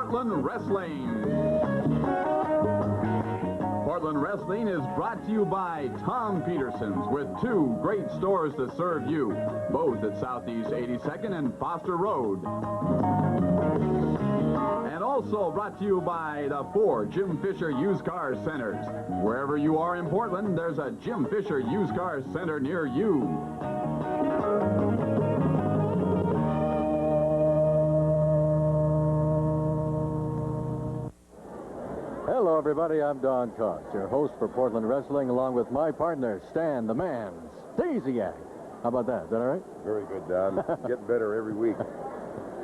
Portland Wrestling. Portland Wrestling is brought to you by Tom Peterson's, with 2 great stores to serve you, both at Southeast 82nd and Foster Road. And also brought to you by the 4 Jim Fisher Used Car Centers. Wherever you are in Portland, there's a Jim Fisher Used Car Center near you. Hello, everybody. I'm Don Cox, your host for Portland Wrestling, along with my partner, Stan, the man, Stasiak. How about that? Is that all right? Very good, Don. Getting better every week.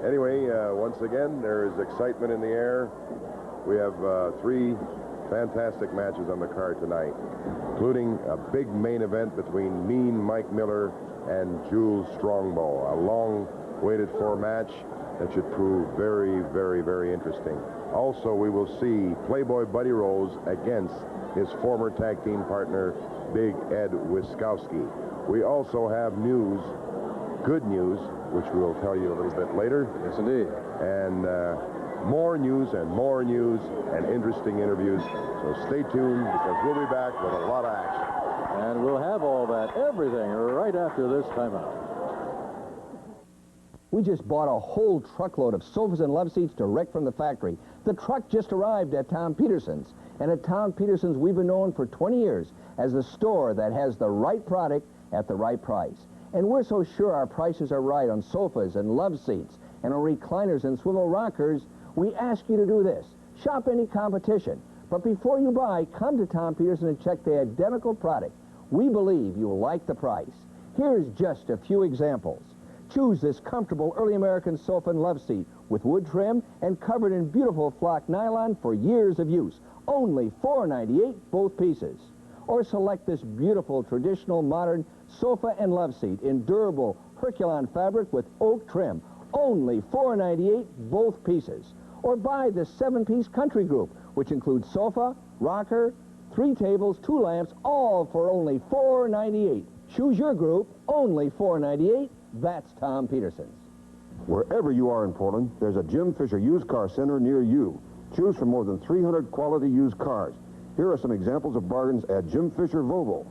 Anyway, once again, there is excitement in the air. We have 3 fantastic matches on the card tonight, including a big main event between Mean Mike Miller and Jules Strongbow, a long-waited for match that should prove very, very, very interesting. Also, we will see Playboy Buddy Rose against his former tag team partner, Big Ed Wiskowski. We also have news, good news, which we'll tell you a little bit later. Yes, indeed. And more news and interesting interviews. So stay tuned, because we'll be back with a lot of action. And we'll have all that, everything, right after this timeout. We just bought a whole truckload of sofas and love seats direct from the factory. The truck just arrived at Tom Peterson's. And at Tom Peterson's, we've been known for 20 years as the store that has the right product at the right price. And we're so sure our prices are right on sofas and love seats and on recliners and swivel rockers, we ask you to do this. Shop any competition. But before you buy, come to Tom Peterson and check the identical product. We believe you'll like the price. Here's just a few examples. Choose this comfortable early American sofa and love seat with wood trim and covered in beautiful flock nylon for years of use. Only $4.98 both pieces. Or select this beautiful traditional modern sofa and love seat in durable Herculon fabric with oak trim. Only $4.98 both pieces. Or buy the 7-piece country group, which includes sofa, rocker, 3 tables, 2 lamps, all for only $4.98. Choose your group, only $4.98. That's Tom Peterson's. Wherever you are in Portland, there's a Jim Fisher Used Car Center near you. Choose from more than 300 quality used cars. Here are some examples of bargains at Jim Fisher Volvo.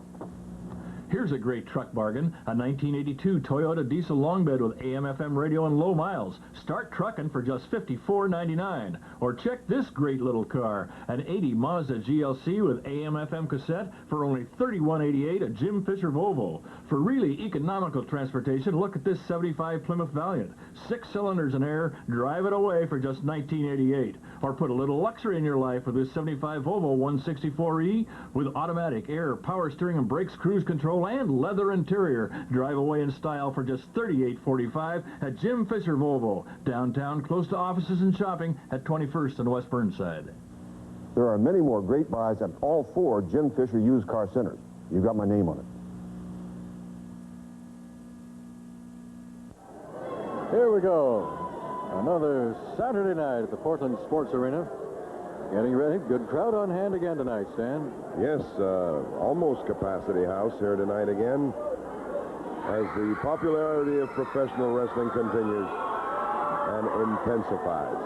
Here's a great truck bargain, a 1982 Toyota diesel long bed with AM/FM radio and low miles. Start trucking for just $54.99. Or check this great little car, an 80 Mazda GLC with AM/FM cassette for only $31.88 at Jim Fisher Volvo. For really economical transportation, look at this 75 Plymouth Valiant. 6 cylinders in air, drive it away for just $19.88. Or put a little luxury in your life with this 75 Volvo 164E with automatic air, power steering and brakes, cruise control, and leather interior. Drive away in style for just $38.45 at Jim Fisher Volvo, downtown, close to offices and shopping at 21st and West Burnside. There are many more great buys at all 4 Jim Fisher Used Car Centers. You've got my name on it. Here we go. Another Saturday night at the Portland Sports Arena. Getting ready. Good crowd on hand again tonight, Stan. Yes, almost capacity house here tonight again, as the popularity of professional wrestling continues and intensifies.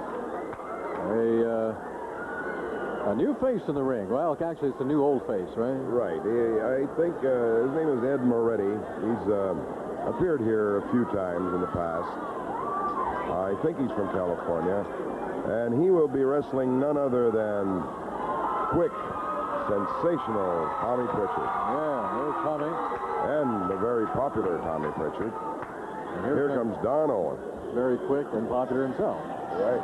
A new face in the ring. Well, actually, it's a new old face, right? Right. I think his name is Ed Moretti. He's appeared here a few times in the past. I think he's from California. And he will be wrestling none other than quick, sensational Tommy Prichard. Yeah, there's Tommy. And the very popular Tommy Prichard. And here comes Don Owen. Very quick and popular himself. Right.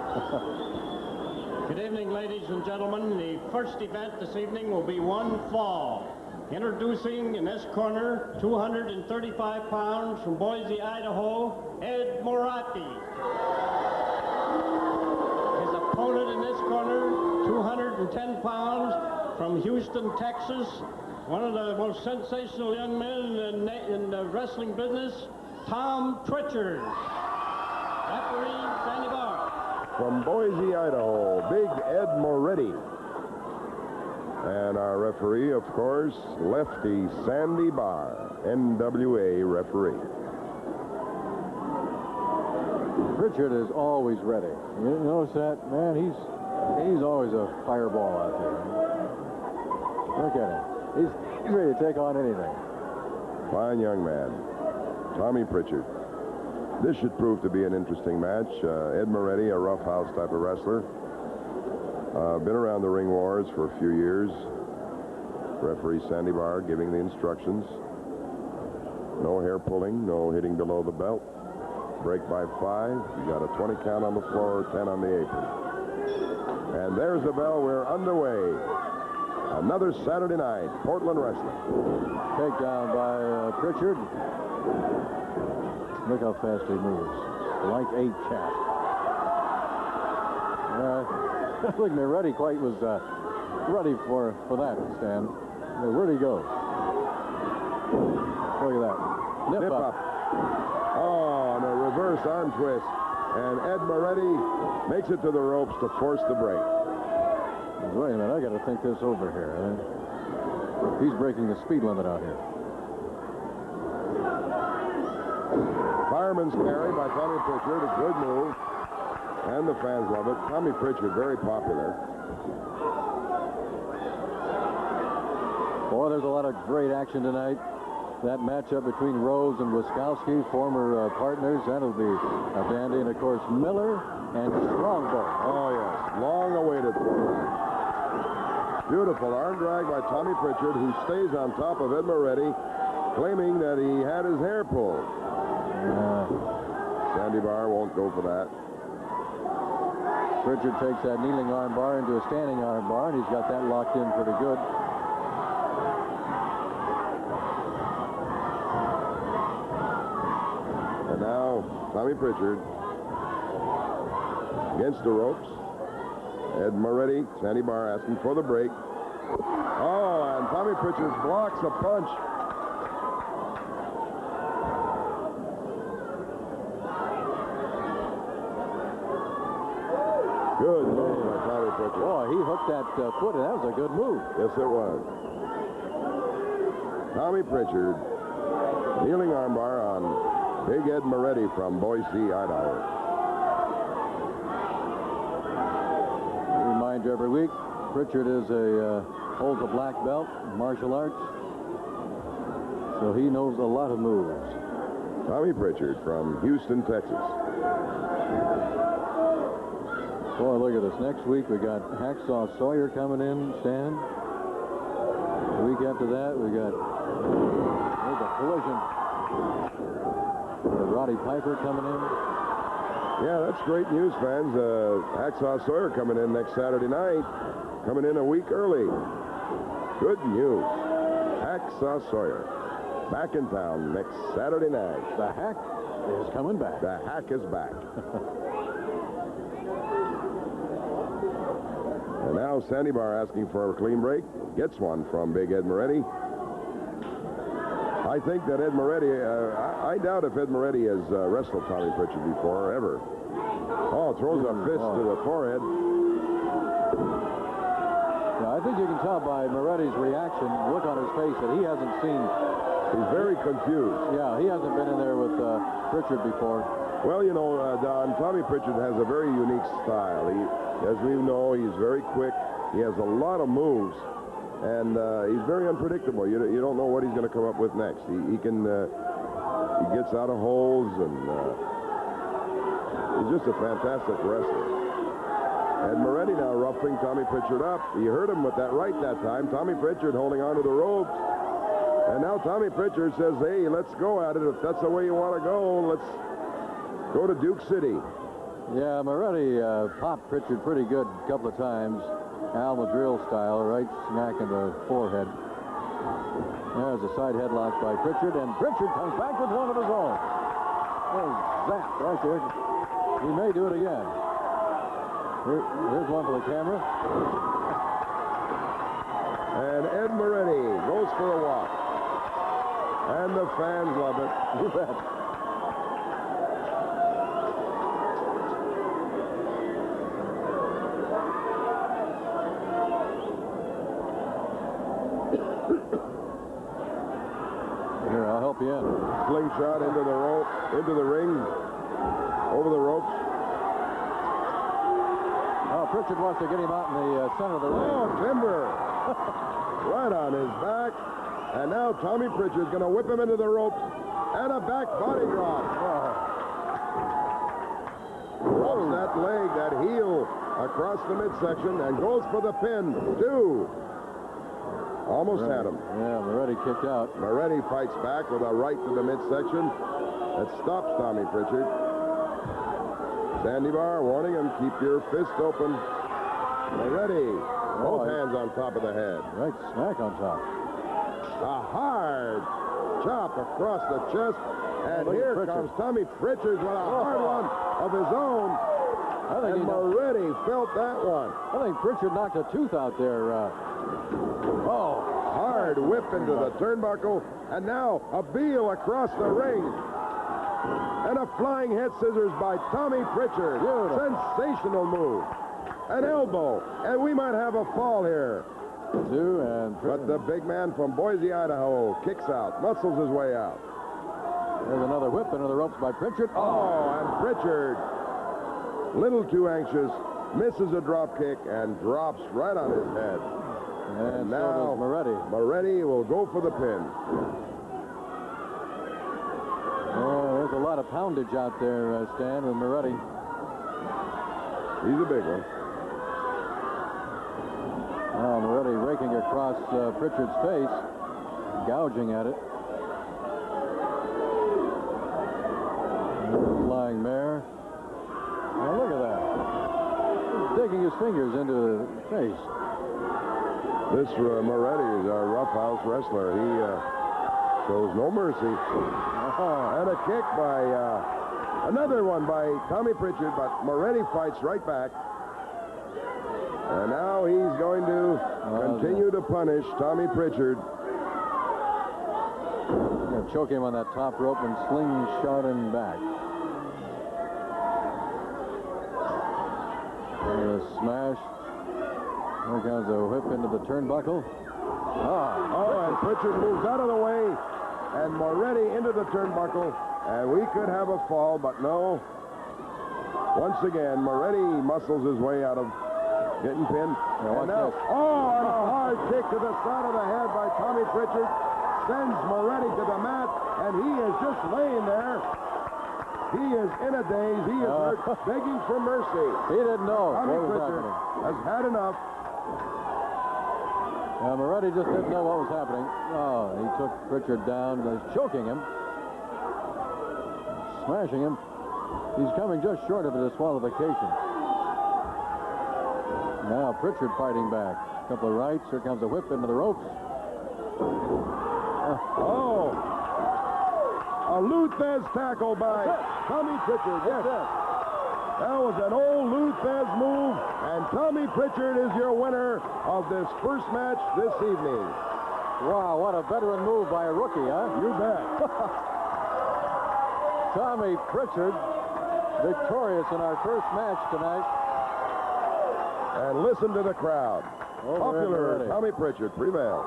Good evening, ladies and gentlemen. The first event this evening will be one fall. Introducing in this corner, 235 pounds from Boise, Idaho, Ed Moretti. His opponent in this corner, 210 pounds from Houston, Texas, one of the most sensational young men in the wrestling business, Tom Prichard. Referee, Sandy Barr. From Boise, Idaho, Big Ed Moretti. And our referee, of course, lefty Sandy Barr, NWA referee. Prichard is always ready. You notice that? Man, he's always a fireball out there. Look at him. He's ready to take on anything. Fine young man. Tommy Prichard. This should prove to be an interesting match. Ed Moretti, a roughhouse type of wrestler. Been around the ring wars for a few years. Referee Sandy Barr giving the instructions. No hair pulling, no hitting below the belt. Break by 5. You got a 20 count on the floor, 10 on the apron. And there's the bell. We're underway. Another Saturday night, Portland Wrestling. Takedown by Prichard. Look how fast he moves. Like a cat. I don't think Moretti quite was ready for that, Stan. Where'd he go? Look at that. Nip up. Oh, and a reverse arm twist. And Ed Moretti makes it to the ropes to force the break. Wait a minute, I got to think this over here. He's breaking the speed limit out here. Fireman's carry by Tommy Prichard, a good move. And the fans love it. Tommy Prichard, very popular. Boy, there's a lot of great action tonight. That matchup between Rose and Wiskowski, former partners, that'll be a dandy. And, of course, Miller and Strongbow. Oh, yes. Long awaited for him. Beautiful arm drag by Tommy Prichard, who stays on top of Ed Moretti, claiming that he had his hair pulled. Sandy Barr won't go for that. Prichard takes that kneeling arm bar into a standing arm bar, and he's got that locked in pretty good. And now, Tommy Prichard against the ropes. Ed Moretti, Sandy Barr asking for the break. Oh, and Tommy Prichard blocks a punch. Good move by Tommy Prichard. Boy, he hooked that foot, and that was a good move. Yes, it was. Tommy Prichard, kneeling armbar on Big Ed Moretti from Boise, Idaho. I remind you every week, Prichard holds a black belt in martial arts, so he knows a lot of moves. Tommy Prichard from Houston, Texas. Boy, look at this. Next week, we got Hacksaw Sawyer coming in, Stan. The week after that, we got there's a collision. Roddy Piper coming in. Yeah, that's great news, fans. Hacksaw Sawyer coming in next Saturday night. Coming in a week early. Good news. Hacksaw Sawyer back in town next Saturday night. The Hack is coming back. The Hack is back. And now Sandy Barr asking for a clean break. Gets one from Big Ed Moretti. I think that Ed Moretti, I doubt if Ed Moretti has wrestled Tommy Prichard before, ever. Oh, throws a fist to the forehead. Yeah, I think you can tell by Moretti's reaction, look on his face, that he hasn't seen. He's very confused. Yeah, he hasn't been in there with Prichard before. Well, you know, Don, Tommy Prichard has a very unique style. As we know, he's very quick. He has a lot of moves, and he's very unpredictable. You don't know what he's going to come up with next. He gets out of holes, and he's just a fantastic wrestler. And Moretti now roughing Tommy Prichard up. He hurt him with that right that time. Tommy Prichard holding on to the ropes. And now Tommy Prichard says, hey, let's go at it. If that's the way you want to go, let's go to Duke City. Yeah, Moretti popped Prichard pretty good a couple of times. Al Madrill style, right smack in the forehead. There's a side headlock by Prichard, and Prichard comes back with one of his own. Oh, zap right there. He may do it again. Here's one for the camera. And Ed Moretti goes for a walk. And the fans love it. You bet. Here, I'll help you in. Slingshot into the rope, into the ring. over the ropes. Oh, Prichard wants to get him out in the center of the ring. Oh, timber. Right on his back. And now Tommy Prichard's going to whip him into the ropes. And a back body drop. Drops that leg, that heel, across the midsection and goes for the pin. 2. Almost had him. Yeah, Moretti kicked out. Moretti fights back with a right to the midsection. That stops Tommy Prichard. Sandy Bar warning him, keep your fist open. Moretti, both hands on top of the head. Right smack on top. A hard chop across the chest. And here comes Tommy Prichard with a hard one of his own. And Moretti felt that one. I think Prichard knocked a tooth out there. Hard whip into the turnbuckle. And now a heel across the ring. And a flying head scissors by Tommy Prichard. Sensational move. An elbow. And we might have a fall here. 2 and... But the big man from Boise, Idaho kicks out, muscles his way out. There's another whip into the ropes by Prichard. Oh, and Prichard, little too anxious, misses a drop kick and drops right on his head. And now so does Moretti. Moretti will go for the pin. Oh, there's a lot of poundage out there, Stan, with Moretti. He's a big one. Oh, Moretti raking across Prichard's face, gouging at it. Flying mare. Now look at that. He's digging his fingers into the face. This Moretti is a roughhouse wrestler. He shows no mercy. And a kick by another one by Tommy Prichard, but Moretti fights right back. And now he's going to continue to punish Tommy Prichard. Choke him on that top rope and slingshot him back. And a smash. Here comes a whip into the turnbuckle. And Prichard moves out of the way. And Moretti into the turnbuckle. And we could have a fall, but no. Once again, Moretti muscles his way out of getting pinned. And now, and a hard kick to the side of the head by Tommy Prichard sends Moretti to the mat, and he is just laying there. He is in a daze. He is hurt, begging for mercy. He didn't know Tommy what was Prichard happening. has had enough. Moretti just didn't know what was happening. Oh, he took Prichard down, choking him, smashing him. He's coming just short of a disqualification. Now Prichard fighting back. A couple of rights. Here comes a whip into the ropes. A Luthez tackle by Tommy Prichard. Yes. That was an old Luthez move, and Tommy Prichard is your winner of this first match this evening. Wow, what a veteran move by a rookie, huh? You bet. Tommy Prichard, victorious in our first match tonight. And listen to the crowd. Popular Tommy Prichard prevails.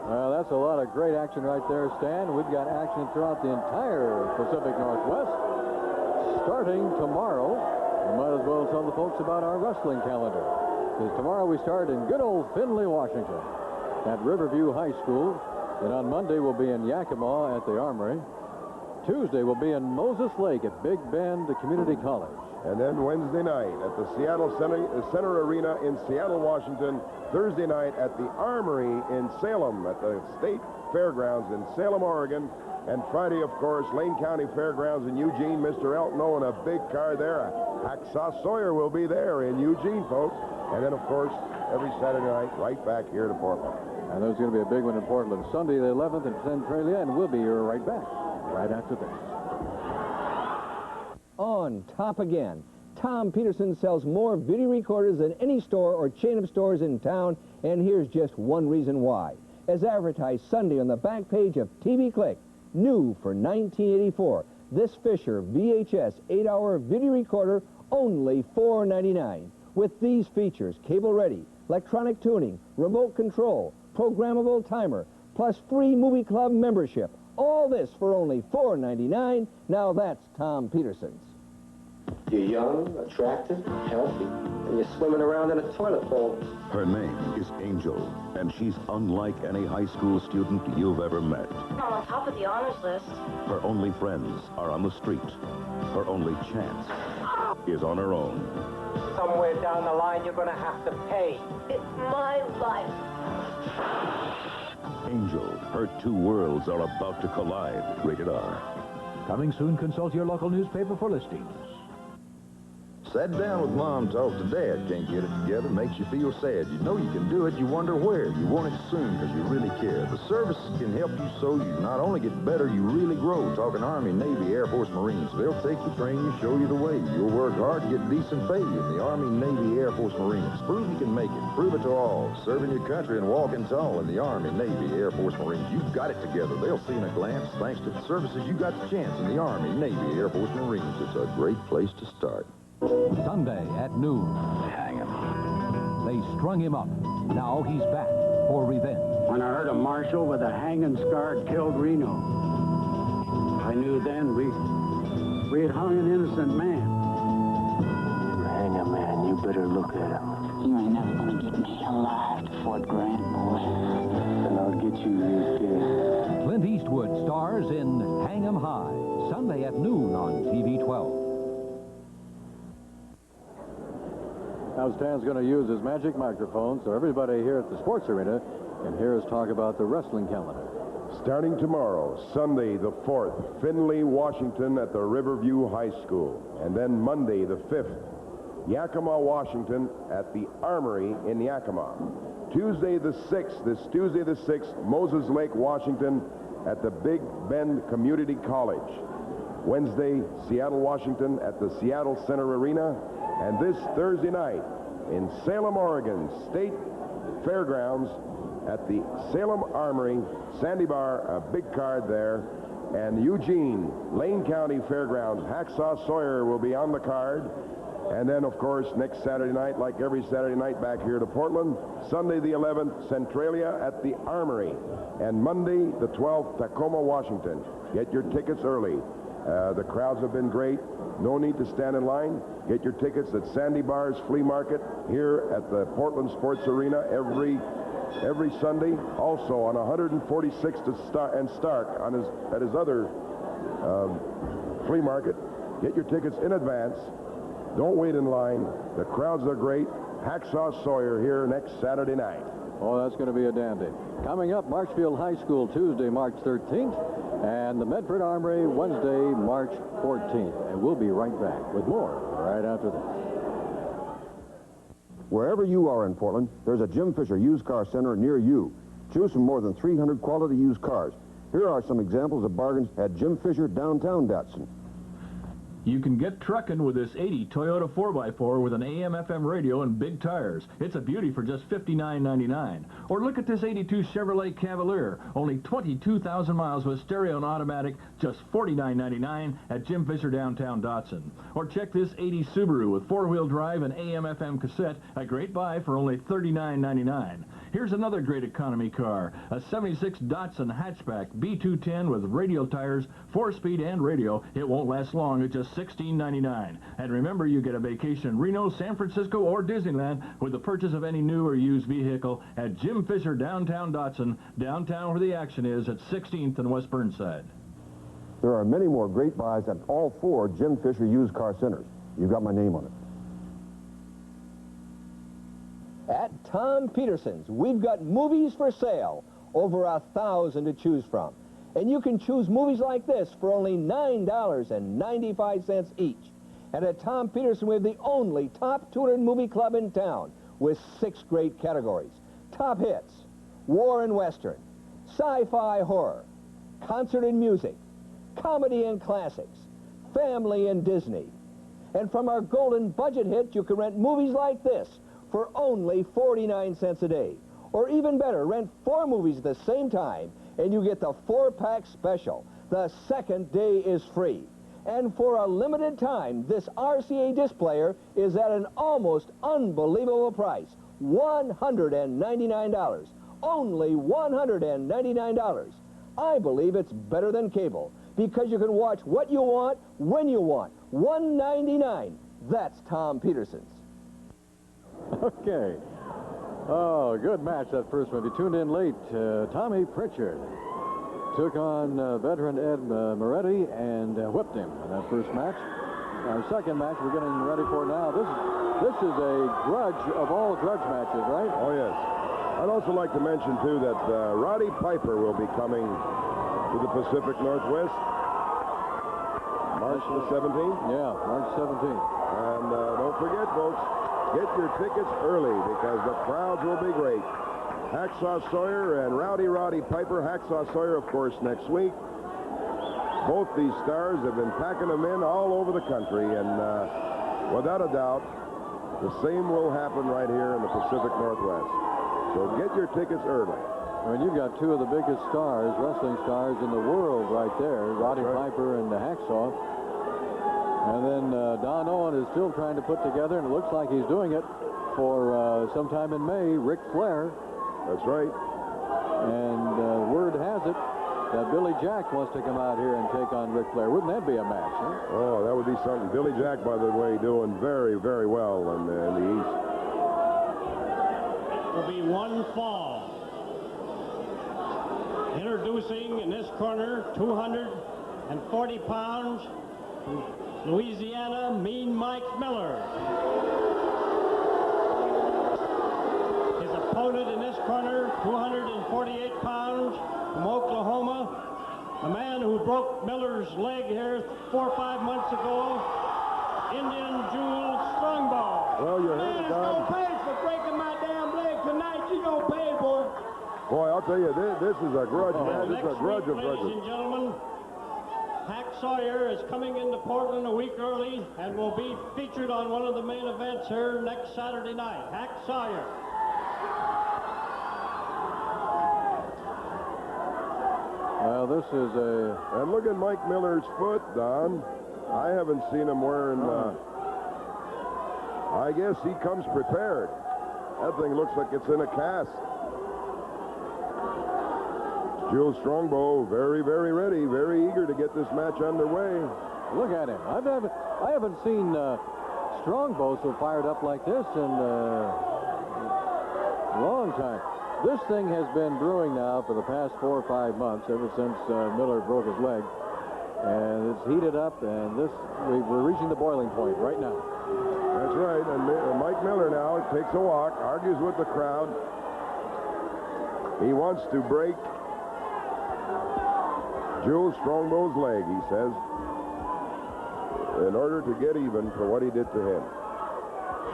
Well, that's a lot of great action right there, Stan. We've got action throughout the entire Pacific Northwest. Starting tomorrow, we might as well tell the folks about our wrestling calendar. Because tomorrow we start in good old Findlay, Washington, at Riverview High School. Then on Monday we'll be in Yakima at the Armory. Tuesday we'll be in Moses Lake at Big Bend Community College. And then Wednesday night at the Seattle Center Arena in Seattle, Washington. Thursday night at the Armory in Salem at the State Fairgrounds in Salem, Oregon. And Friday, of course, Lane County Fairgrounds in Eugene. Mr. Elton Owen, a big car there. Hacksaw Sawyer will be there in Eugene, folks. And then, of course, every Saturday night, right back here to Portland. And there's going to be a big one in Portland. Sunday the 11th in Centralia, and we'll be right back right after this. On top again. Tom Peterson sells more video recorders than any store or chain of stores in town, and here's just one reason why. As advertised Sunday on the back page of TV Click, new for 1984, this Fisher VHS 8-hour video recorder, only $4.99. With these features, cable ready, electronic tuning, remote control, programmable timer, plus free movie club membership. All this for only $4.99. Now that's Tom Peterson's. You're young, attractive, healthy, and you're swimming around in a toilet bowl. Her name is Angel, and she's unlike any high school student you've ever met. I'm on top of the honors list. Her only friends are on the street. Her only chance is on her own. Somewhere down the line, you're going to have to pay. It's my life. Angel, her two worlds are about to collide. Rated R. Coming soon, consult your local newspaper for listings. Sat down with Mom, talked to Dad. Can't get it together, makes you feel sad. You know you can do it, you wonder where. You want it soon because you really care. The service can help you so you not only get better, you really grow. Talking Army, Navy, Air Force, Marines. They'll take you, train you, show you the way. You'll work hard, get decent pay in the Army, Navy, Air Force, Marines. Prove you can make it. Prove it to all. Serving your country and walking tall in the Army, Navy, Air Force, Marines. You've got it together. They'll see in a glance. Thanks to the services, you got the chance in the Army, Navy, Air Force, Marines. It's a great place to start. Sunday at noon. Hang him. They strung him up. Now he's back for revenge. When I heard a marshal with a hanging scar killed Reno, I knew then we had hung an innocent man. You hang a man, you better look at him. You ain't never gonna get me alive to Fort Grant, boy. And I'll get you here dead. Clint Eastwood stars in Hang 'em High, Sunday at noon on TV 12. Now Stan's going to use his magic microphone so everybody here at the sports arena can hear us talk about the wrestling calendar. Starting tomorrow, Sunday the 4th, Findlay, Washington at the Riverview High School. And then Monday the 5th, Yakima, Washington at the Armory in Yakima. Tuesday the 6th, Moses Lake, Washington at the Big Bend Community College. Wednesday, Seattle, Washington at the Seattle Center Arena. And this Thursday night in Salem, Oregon, State Fairgrounds at the Salem Armory, Sandy Bar, a big card there. And Eugene, Lane County Fairgrounds, Hacksaw Sawyer will be on the card. And then, of course, next Saturday night, like every Saturday night back here to Portland, Sunday the 11th, Centralia at the Armory. And Monday the 12th, Tacoma, Washington. Get your tickets early. The crowds have been great. No need to stand in line. Get your tickets at Sandy Bar's Flea Market here at the Portland Sports Arena every Sunday. Also on 146th and Stark at his other flea market. Get your tickets in advance. Don't wait in line. The crowds are great. Hacksaw Sawyer here next Saturday night. Oh, that's going to be a dandy. Coming up, Marshfield High School Tuesday, March 13th, and the Medford Armory Wednesday, March 14th. And we'll be right back with more right after this. Wherever you are in Portland, there's a Jim Fisher used car center near you. Choose from more than 300 quality used cars. Here are some examples of bargains at Jim Fisher downtown Datsun. You can get trucking with this 80 Toyota 4x4 with an AM/FM radio and big tires. It's a beauty for just $59.99. Or look at this 82 Chevrolet Cavalier, only 22,000 miles with stereo and automatic, just $49.99 at Jim Fisher downtown Datsun. Or check this 80 Subaru with four-wheel drive and AM/FM cassette, a great buy for only $39.99. Here's another great economy car, a 76 Datsun hatchback B210 with radial tires, 4-speed and radio. It won't last long at just $16.99. And remember, you get a vacation in Reno, San Francisco, or Disneyland with the purchase of any new or used vehicle at Jim Fisher downtown Datsun, downtown where the action is at 16th and West Burnside. There are many more great buys at all 4 Jim Fisher used car centers. You've got my name on it. At Tom Peterson's, we've got movies for sale, over 1,000 to choose from. And you can choose movies like this for only $9.95 each. And at Tom Peterson, we have the only top 200 movie club in town with 6 great categories. Top hits, war and western, sci-fi horror, concert and music, comedy and classics, family and Disney. And from our golden budget hit, you can rent movies like this for only 49 cents a day. Or even better, rent 4 movies at the same time, and you get the 4-pack special. The second day is free. And for a limited time, this RCA disc player is at an almost unbelievable price, $199. Only $199. I believe it's better than cable, because you can watch what you want, when you want. $199 That's Tom Peterson's. Okay. Oh, good match, that first one. If you tuned in late, Tommy Prichard took on veteran Ed Moretti and whipped him in that first match. Our second match we're getting ready for now. This is a grudge of all grudge matches, right? Oh, yes. I'd also like to mention, too, that Roddy Piper will be coming to the Pacific Northwest March the 17th. Yeah, March 17th. And don't forget, folks, get your tickets early because the crowds will be great. Hacksaw Sawyer and Rowdy Roddy Piper. Hacksaw Sawyer, of course, next week. Both these stars have been packing them in all over the country, and without a doubt, the same will happen right here in the Pacific Northwest. So get your tickets early. I mean, you've got two of the biggest stars, wrestling stars in the world right there, Roddy Piper and the Hacksaw. And then Don Owen is still trying to put together, and it looks like he's doing it for sometime in May, Ric Flair. That's right. And word has it that Billy Jack wants to come out here and take on Ric Flair. Wouldn't that be a match, huh? Oh, that would be something. Billy Jack, by the way, doing very, very well in the East. Will be one fall. Introducing in this corner, 240 pounds, from Louisiana, Mean Mike Miller. His opponent in this corner, 248 pounds, from Oklahoma, the man who broke Miller's leg here 4 or 5 months ago, Indian Jules Strongbow. Well, you heard it, Don. Gonna pay for breaking my damn leg tonight. You gonna pay, boy. Boy, I'll tell you, this is a grudge, man. This is a grudge of grudges. Ladies and gentlemen, Hack Sawyer is coming into Portland a week early and will be featured on one of the main events here next Saturday night. Hack Sawyer. Well, this is a... And look at Mike Miller's foot, Don. I haven't seen him wearing... I guess he comes prepared. That thing looks like it's in a cast. Jules Strongbow, very, very ready, very eager to get this match underway. Look at him. I haven't seen Strongbow so fired up like this in a long time. This thing has been brewing now for the past 4 or 5 months, ever since Miller broke his leg. And it's heated up, and we're reaching the boiling point right now. That's right, and Mike Miller now takes a walk, argues with the crowd. He wants to break Jules Strongbow's leg, he says, in order to get even for what he did to him.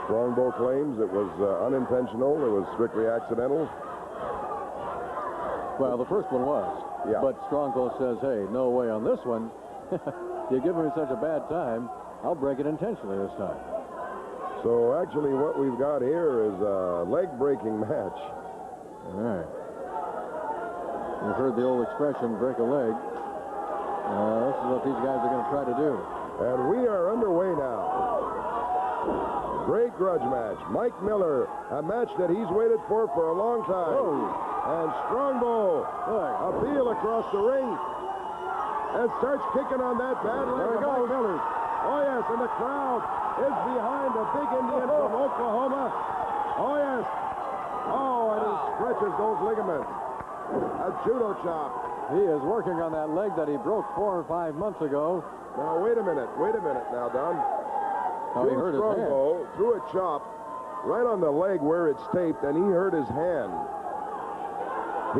Strongbow claims it was unintentional, it was strictly accidental. Well, the first one was. Yeah. But Strongbow says, hey, no way on this one. You give me such a bad time, I'll break it intentionally this time. So actually what we've got here is a leg-breaking match. All right. You've heard the old expression, break a leg. This is what these guys are going to try to do. And we are underway now. Great grudge match. Mike Miller, a match that he's waited for a long time. Oh. And Strongbow, appeal across the ring. And starts kicking on that bad leg of Mike Miller. Oh, yes, and the crowd is behind the big Indian from Oklahoma. Oh, yes. Oh, and he stretches those ligaments. A judo chop. He is working on that leg that he broke 4 or 5 months ago. Now, wait a minute now, Don. Oh, he hurt his hand. Threw a chop right on the leg where it's taped, and he hurt his hand.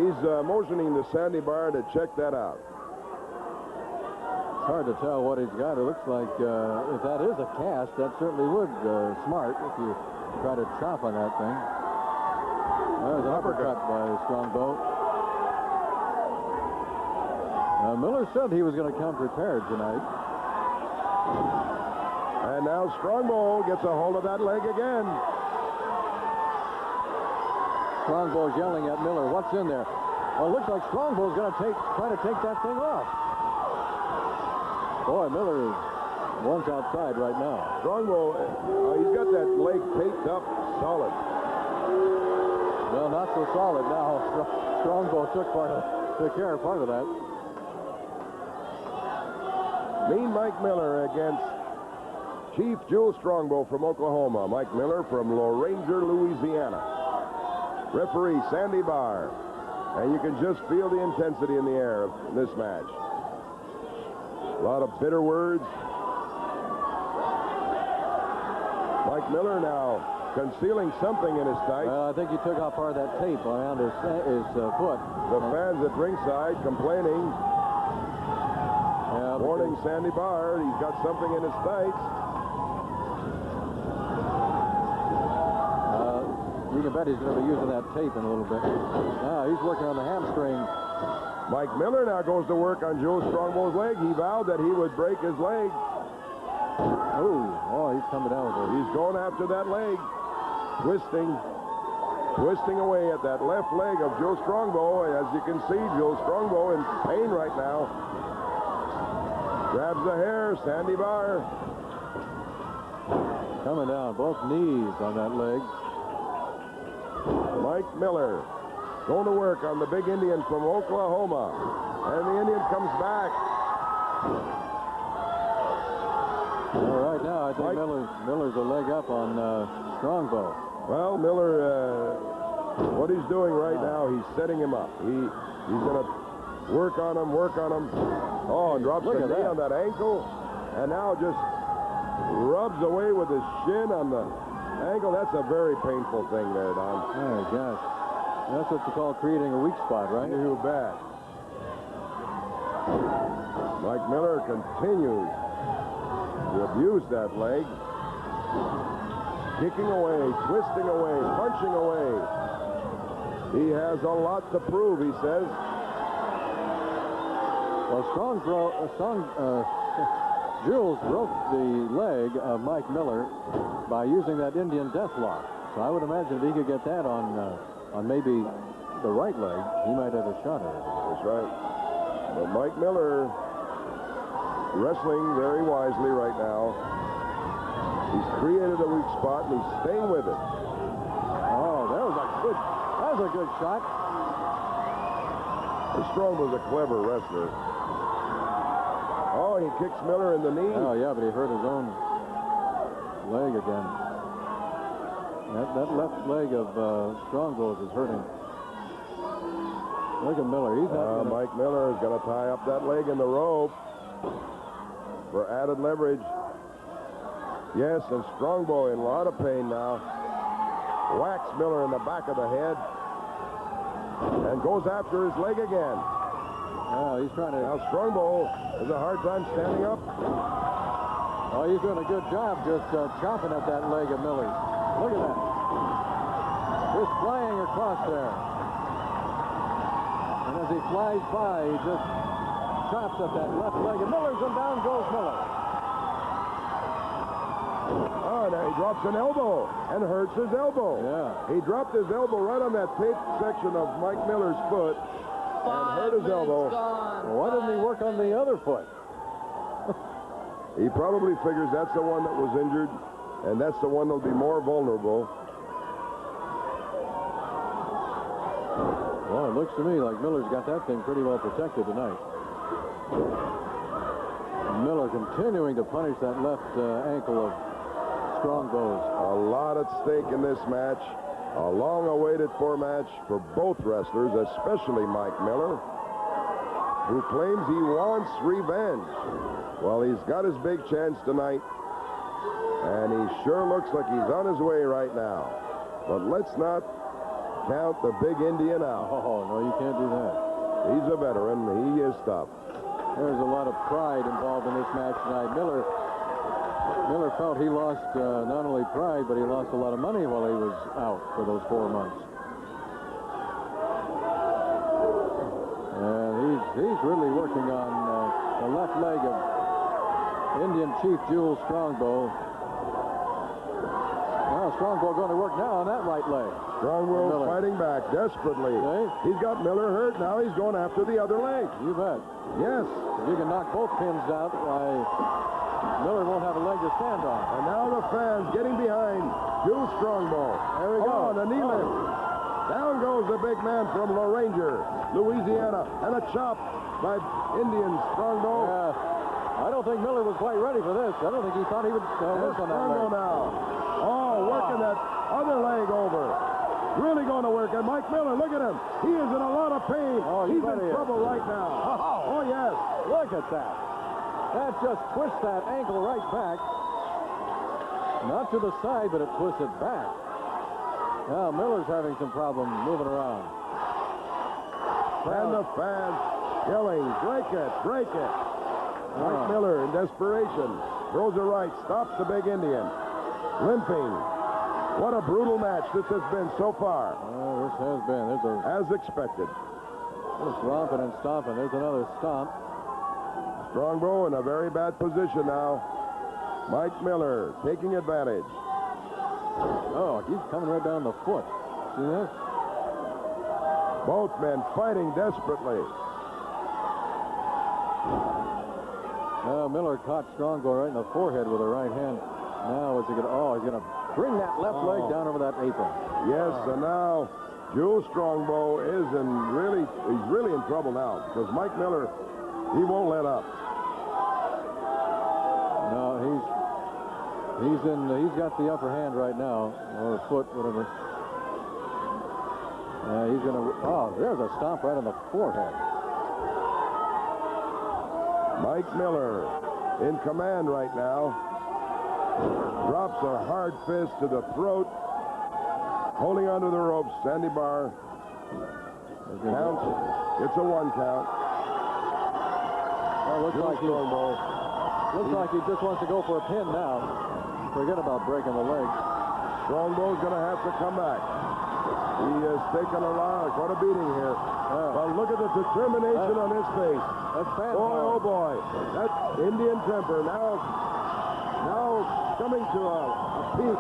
He's motioning to Sandy Barr to check that out. It's hard to tell what he's got. It looks like if that is a cast, that certainly would smart if you try to chop on that thing. There's an uppercut by Strongbow. Miller said he was going to come prepared tonight. And now Strongbow gets a hold of that leg again. Strongbow's yelling at Miller. What's in there? Well, it looks like Strongbow's going to try to take that thing off. Boy, Miller one's outside right now. Strongbow, he's got that leg taped up solid. Well, not so solid now. Strongbow took care of part of that. Mean Mike Miller against Chief Jules Strongbow from Oklahoma, Mike Miller from Loranger, Louisiana. Referee Sandy Barr. And you can just feel the intensity in the air of this match. A lot of bitter words. Mike Miller now concealing something in his tights. Well, I think he took off part of that tape around his foot. The fans at ringside complaining. Yeah, warning Sandy Barr, he's got something in his tights. You can bet he's going to be using that tape in a little bit. Now he's working on the hamstring. Mike Miller now goes to work on Joe Strongbow's leg. He vowed that he would break his leg. Oh, he's coming down with it. He's going after that leg. Twisting away at that left leg of Joe Strongbow. As you can see, Joe Strongbow in pain right now. Grabs the hair, Sandy Barr. Coming down, both knees on that leg. Mike Miller going to work on the big Indian from Oklahoma. And the Indian comes back. All right, now I think Miller's a leg up on Strongbow. Well, Miller, what he's doing right now, he's setting him up. He's going to work on him. Oh, and drops the knee on that ankle. And now just rubs away with his shin on the ankle. That's a very painful thing there, Don. Oh, gosh. That's what you call creating a weak spot, right? You bet. Mike Miller continues to abuse that leg. Kicking away, twisting away, punching away. He has a lot to prove, he says. Well, Jules broke the leg of Mike Miller by using that Indian death lock. So I would imagine if he could get that on maybe the right leg, he might have a shot at it. That's right. But Mike Miller wrestling very wisely right now. He's created a weak spot, and he's staying with it. Oh, that was a good shot. Strong was a clever wrestler. Oh, he kicks Miller in the knee. Oh, yeah, but he hurt his own leg again. That left leg of Strongbow's is hurting. Look at Miller. He's not Mike Miller is going to tie up that leg in the rope for added leverage. Yes, and Strongbow in a lot of pain now. Whacks Miller in the back of the head and goes after his leg again. Oh, he's trying to... Now Strongbow has a hard time standing up. Oh, he's doing a good job just chopping at that leg of Miller's. Look at that. Just flying across there. And as he flies by, he just chops at that left leg of Miller's, and down goes Miller. Oh, now he drops an elbow and hurts his elbow. Yeah. He dropped his elbow right on that taped section of Mike Miller's foot and hurt his elbow. Well, why didn't he work on the other foot? He probably figures that's the one that was injured, and that's the one that'll be more vulnerable. Well, it looks to me like Miller's got that thing pretty well protected tonight. Miller continuing to punish that left ankle of Strongbow's. A lot at stake in this match. A long-awaited match for both wrestlers, especially Mike Miller, who claims he wants revenge. Well, he's got his big chance tonight, and he sure looks like he's on his way right now. But let's not count the big Indian out. Oh, no, you can't do that. He's a veteran. He is tough. There's a lot of pride involved in this match tonight. Miller felt he lost not only pride, but he lost a lot of money while he was out for those 4 months. And he's really working on the left leg of Indian Chief Jules Strongbow. Now Strongbow going to work now on that right leg. Strongbow fighting back desperately. He's got Miller hurt. Now he's going after the other leg. You bet. Yes. If you can knock both pins out, why, Miller won't have a leg to stand on. And now the fans getting behind Jules Strongbow. There we go. The knee lift. Down goes the big man from Loranger, Louisiana. And a chop by Indian Strongbow. Yeah. I don't think Miller was quite ready for this. I don't think he thought he would work on that leg. Now. Oh, working that other leg over. Really going to work. And Mike Miller, look at him. He is in a lot of pain. Oh, he's in trouble right now. Oh, yes. Look at that. That just twists that ankle right back. Not to the side, but it twists it back. Now Miller's having some problem moving around. And the fans yelling, break it, break it. Mike Miller in desperation throws a right, stops the big Indian. Limping. What a brutal match this has been so far. This has been. As expected. Just romping and stomping. There's another stomp. Strongbow in a very bad position now. Mike Miller taking advantage. Oh, he's coming right down the foot. See this? Both men fighting desperately. Miller caught Strongbow right in the forehead with a right hand. Now is he going to... Oh, he's going to bring that left leg down over that apron. Yes, and now Jules Strongbow is he's really in trouble now because Mike Miller, he won't let up. No, he's got the upper hand right now, or foot, whatever. He's going to... Oh, there's a stomp right on the forehead. Mike Miller in command right now. Drops a hard fist to the throat. Holding onto the ropes. Sandy Bar counts. It's a 1 count. Well, looks like he just wants to go for a pin now. Forget about breaking the leg. Strongbow's going to have to come back. He has taken quite a beating here. But look at the determination on his face. That's boy, oh boy. That Indian temper now coming to a peak.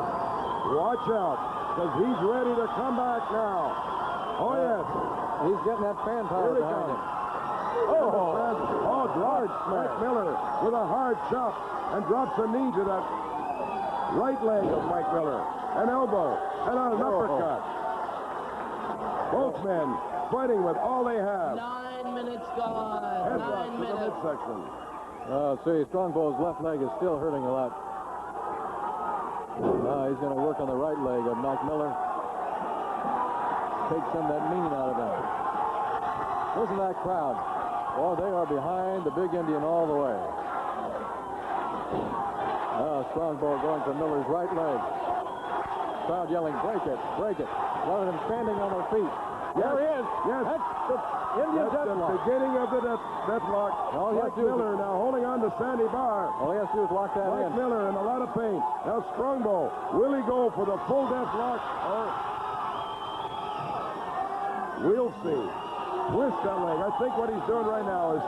Watch out, because he's ready to come back now. Oh, yes. He's getting that fan power behind him. Drops Mike Miller with a hard chop and drops a knee to that right leg of Mike Miller. An elbow and an uppercut. Both men fighting with all they have. 9 minutes gone. 9 minutes. Midsection. See, Strongbow's left leg is still hurting a lot. Now he's going to work on the right leg of Mike Miller. Take some of that meaning out of him. Listen to that crowd. Oh, they are behind the big Indian all the way. Now Strongbow going for Miller's right leg. Crowd yelling, break it, break it. A lot of them standing on their feet. There he is. Yes. That's the Indian deathlock. The beginning of the deathlock. Mike Miller now holding on to Sandy Bar. All he has to do is lock that in. Mike Miller in a lot of pain. Now Strongbow. Will he go for the full deathlock? We'll see. Twist that leg. I think what he's doing right now is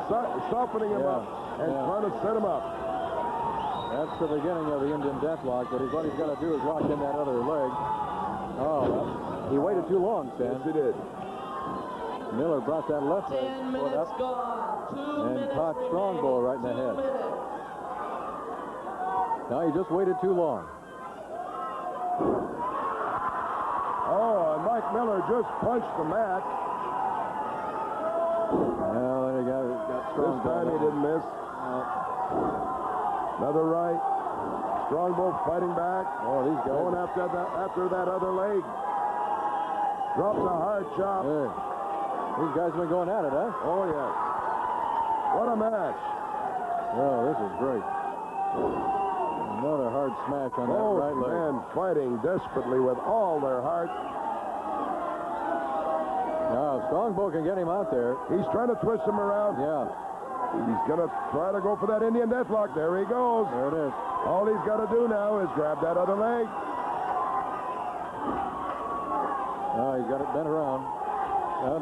softening him up and trying to set him up. That's the beginning of the Indian deathlock, but what he's got to do is lock in that other leg. He waited too long, Sam. Yes, he did. Miller brought that left leg 10 minutes gone. 2 and caught Strongbow right in the head. Now he just waited too long. And Mike Miller just punched the mat. Well, then he got Strongbow. This time he didn't miss. Another right. Strongbow fighting back. These guys going after that other leg. Drops a hard chop. These guys have been going at it, huh? Oh, yes. What a match. Oh, this is great. Another hard smash on that right leg. Both men fighting desperately with all their heart. Now, Strongbow can get him out there. He's trying to twist him around. Yeah. He's going to try to go for that Indian deathlock. There he goes. There it is. All he's got to do now is grab that other leg. He's got it bent around.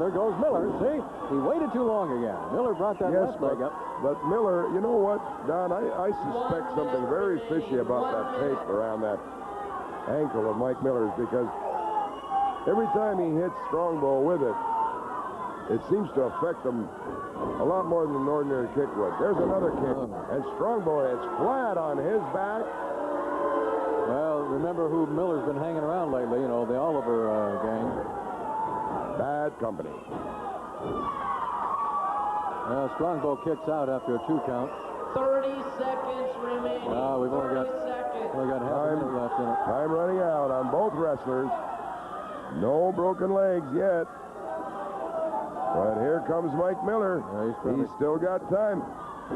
There goes Miller. See? He waited too long again. Miller brought that left leg up. But Miller, you know what, Don? I suspect something very fishy about that tape around that ankle of Mike Miller's, because every time he hits Strongbow with it, it seems to affect him a lot more than an ordinary kick would. There's another kick, and Strongbow is flat on his back. Well, remember who Miller's been hanging around lately, you know, the Oliver gang. Bad company. Strongbow kicks out after a 2 count. 30 seconds remaining. We've only got half a minute left in it. Time running out on both wrestlers. No broken legs yet. But here comes Mike Miller. He's still got time.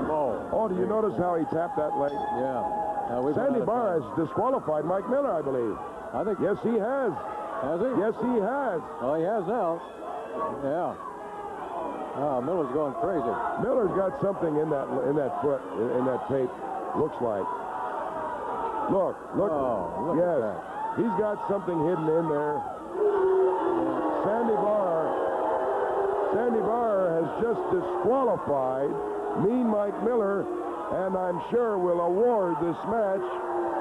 Oh, do you notice how he tapped that leg? Yeah. Sandy Barr has disqualified Mike Miller, I believe. I think. Yes, he has. Has he? Yes, he has. Oh, he has now. Yeah. Oh, Miller's going crazy. Miller's got something in that foot, in that tape. Looks like. Look. Oh, look yes, at that. He's got something hidden in there. Sandy Barr has just disqualified Mean Mike Miller, and I'm sure will award this match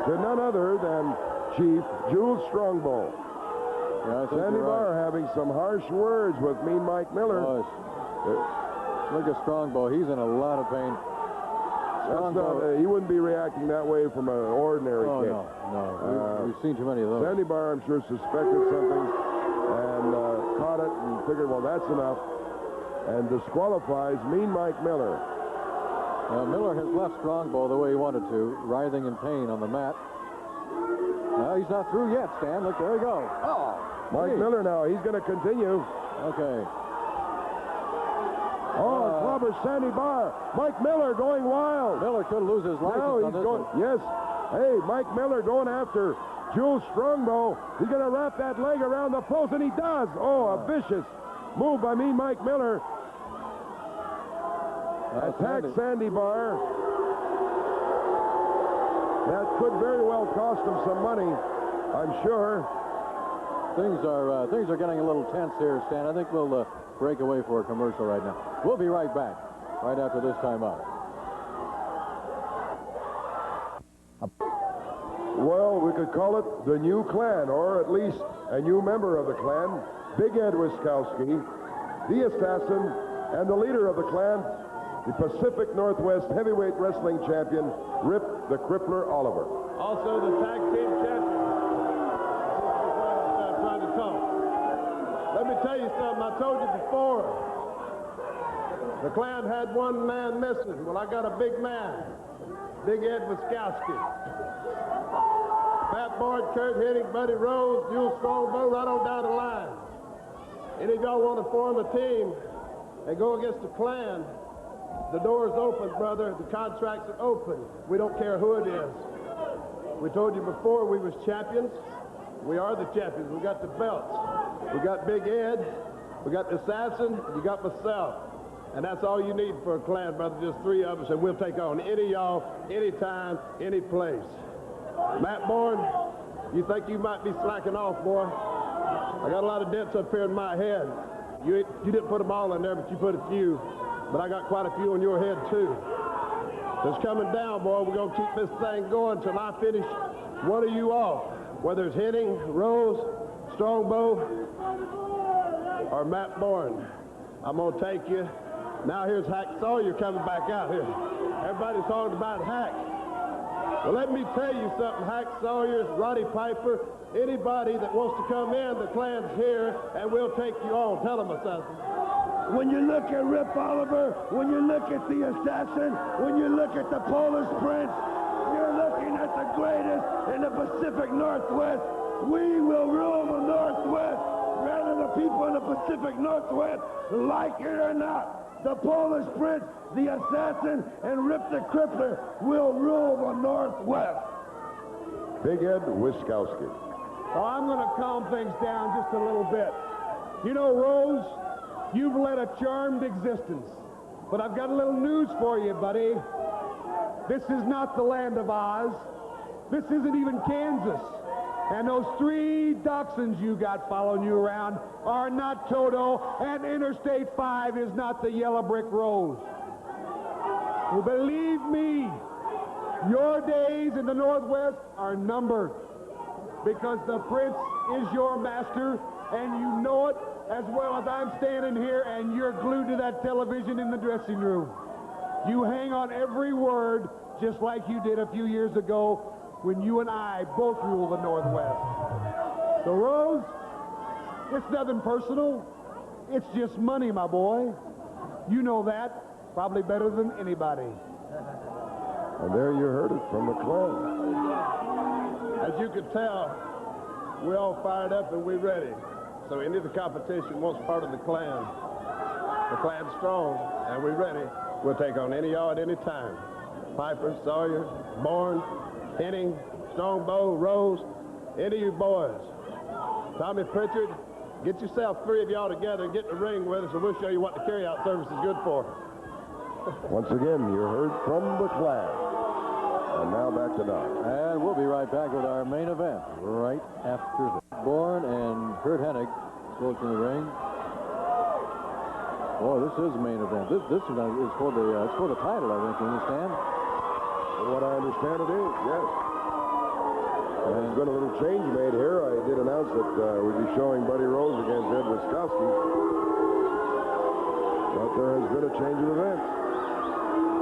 to none other than Chief Jules Strongbow. Yeah, Sandy Barr having some harsh words with Mean Mike Miller. Look at Strongbow. He's in a lot of pain. He wouldn't be reacting that way from an ordinary kick. No. We've seen too many of those. Sandy Barr, I'm sure, suspected something and caught it and figured, well, that's enough, and disqualifies Mean Mike Miller. Miller has left Strongbow the way he wanted to, writhing in pain on the mat. No, he's not through yet, Stan. Look, there he goes. Oh, Mike Miller now. He's going to continue. Okay. Clobber Sandy Barr. Mike Miller going wild. Miller could lose his license on this one. Yes. Hey, Mike Miller going after Jules Strongbow. He's going to wrap that leg around the post, and he does. Oh, a vicious move by Mean Mike Miller. Attack Sandy Barr. That could very well cost him some money, I'm sure. Things are getting a little tense here, Stan. I think we'll break away for a commercial right now. We'll be right back, right after this timeout. Well, we could call it the new clan, or at least a new member of the clan, Big Ed Wiskowski, the assassin, and the leader of the clan, the Pacific Northwest Heavyweight Wrestling Champion, Rip the Crippler Oliver. Also the tag team champion. Trying to talk. Let me tell you something. I told you before. The clan had one man missing. Well, I got a big man. Big Ed Wiskowski. Matt Borne, Curt Hennig, Buddy Rose, Jules Strongbow, right on down the line. Any of y'all want to form a team and go against the clan, the door's open, brother. The contracts are open. We don't care who it is. We told you before we was champions. We are the champions. We got the belts. We got Big Ed. We got the assassin. You got myself. And that's all you need for a clan, brother. Just three of us, and we'll take on any of y'all, anytime, any place. Matt Borne, you think you might be slacking off, boy? I got a lot of dents up here in my head. You didn't put them all in there, but you put a few. But I got quite a few on your head, too. It's coming down, boy. We're going to keep this thing going until I finish one of you off. Whether it's Hennig, Rose, Strongbow, or Matt Borne. I'm going to take you. Now here's Hack Sawyer coming back out here. Everybody's talking about Hack. Well, let me tell you something. Hack Sawyer, Roddy Piper, anybody that wants to come in, the clan's here, and we'll take you on. Tell them, assassin. When you look at Rip Oliver, when you look at the assassin, when you look at the Polish Prince, you're looking at the greatest in the Pacific Northwest. We will rule the Northwest. Rather the people in the Pacific Northwest, like it or not. The Polish Prince, the assassin, and Rip the Crippler will rule the Northwest. Big Ed Wiskowski. Well, I'm going to calm things down just a little bit. You know, Rose, you've led a charmed existence. But I've got a little news for you, buddy. This is not the land of Oz. This isn't even Kansas. And those three dachshunds you got following you around are not Toto, and Interstate 5 is not the yellow brick road. Well, believe me, your days in the Northwest are numbered, because the Prince is your master, and you know it as well as I'm standing here, and you're glued to that television in the dressing room. You hang on every word, just like you did a few years ago when you and I both rule the Northwest. So, Rose, it's nothing personal. It's just money, my boy. You know that probably better than anybody. And there you heard it from the clan. As you can tell, we're all fired up and we're ready. So any of the competition wants part of the clan. The clan's strong, and we're ready. We'll take on any yard, any time. Piper, Sawyer, Borne, Hennig, Strongbow, Rose, any of you boys. Tommy Prichard, get yourself 3 of y'all together and get in the ring with us, and we'll show you what the carryout service is good for. Once again, you heard from the clan. And now back to Don. And we'll be right back with our main event right after this. Borne and Curt Hennig goes in the ring. Boy, this is the main event. This is for the title, I think. You understand? From what I understand, it is. Yes. There's been a little change made here. I did announce that we'd be showing Buddy Rose against Ed Wiskowski. But there has been a change of events.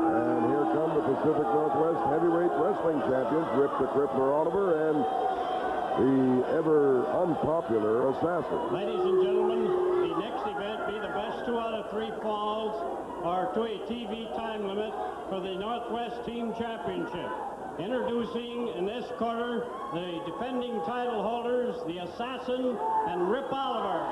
And here come the Pacific Northwest Heavyweight Wrestling Champions, Rip the Crippler Oliver and the ever unpopular Assassin. Ladies and gentlemen, the next event be the best 2 out of 3 falls or to a TV time limit for the Northwest Team Championship. Introducing in this corner the defending title holders, the Assassin and Rip Oliver.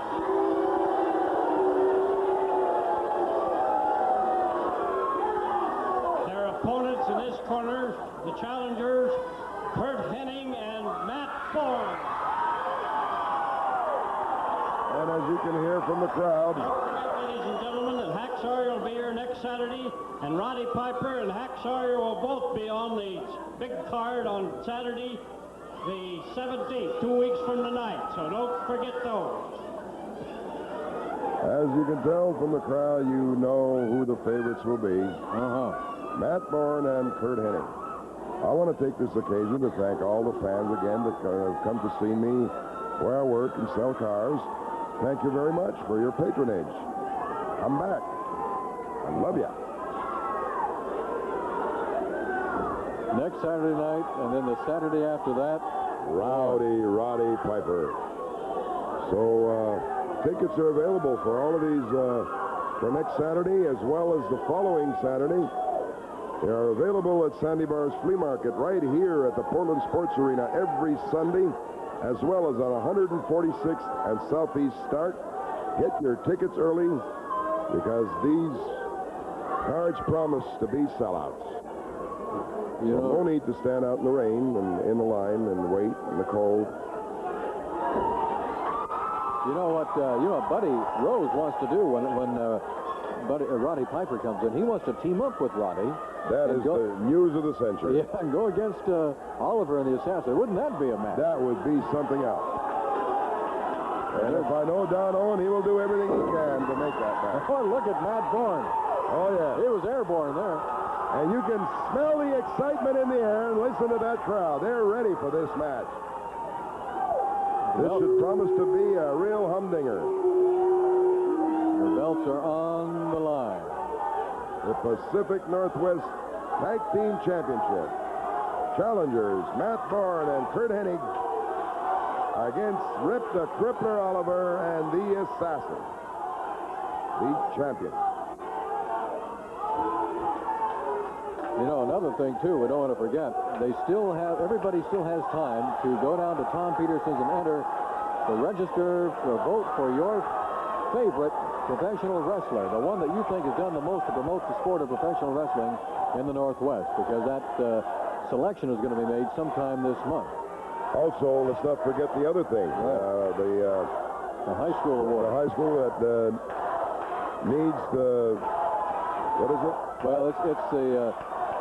Opponents in this corner, the challengers, Curt Hennig and Matt Borne. And as you can hear from the crowd, ladies and gentlemen, that Hack Sawyer will be here next Saturday, and Roddy Piper and Hack Sawyer will both be on the big card on Saturday, the 17th, 2 weeks from tonight. So don't forget those. as you can tell from the crowd, you know who the favorites will be. Matt Borne and Curt Hennig. I want to take this occasion to thank all the fans again that have come to see me where I work and sell cars. Thank you very much for your patronage. I'm back. I love ya. Next Saturday night, and then the Saturday after that, Rowdy Roddy Piper. So tickets are available for all of these for next Saturday as well as the following Saturday. They are available at Sandy Bar's Flea Market right here at the Portland Sports Arena every Sunday, as well as on 146th and Southeast Start. Get your tickets early because these cards promise to be sellouts. You know, no need to stand out in the rain and in the line and wait in the cold. You know what Buddy Rose wants to do when Roddy Piper comes in? He wants to team up with Roddy. That is the news of the century. Yeah, and go against Oliver and the Assassin. Wouldn't that be a match? That would be something else. And if I know Don Owen, he will do everything he can to make that match. Oh, look at Matt Borne. Oh, yeah. He was airborne there. And you can smell the excitement in the air and listen to that crowd. They're ready for this match. This should promise to be a real humdinger. The belts are on the line. The Pacific Northwest Tag Team Championship. Challengers Matt Borne and Curt Hennig against Rip the Crippler Oliver and the Assassin, the champion. You know, another thing, too, we don't want to forget, everybody still has time to go down to Tom Peterson's and enter to register for vote for your favorite professional wrestler, the one that you think has done the most to promote the sport of professional wrestling in the Northwest, because that selection is going to be made sometime this month. Also, let's not forget the other thing, the high school award. The high school that needs the, what is it? Well, it's the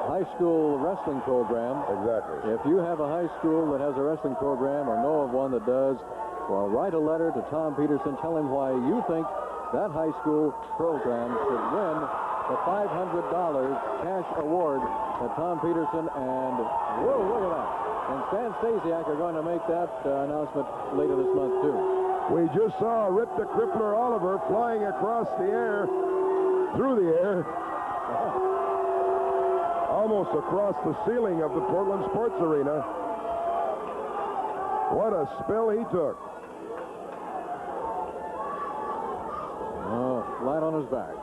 high school wrestling program. Exactly. If you have a high school that has a wrestling program or know of one that does, well, write a letter to Tom Peterson. Tell him why you think that high school program should win the $500 cash award that Tom Peterson and, whoa, look at that, and Stan Stasiak are going to make that announcement later this month, too. We just saw Rip the Crippler Oliver flying across the air, through the air, almost across the ceiling of the Portland Sports Arena. What a spill he took. Flat on his back.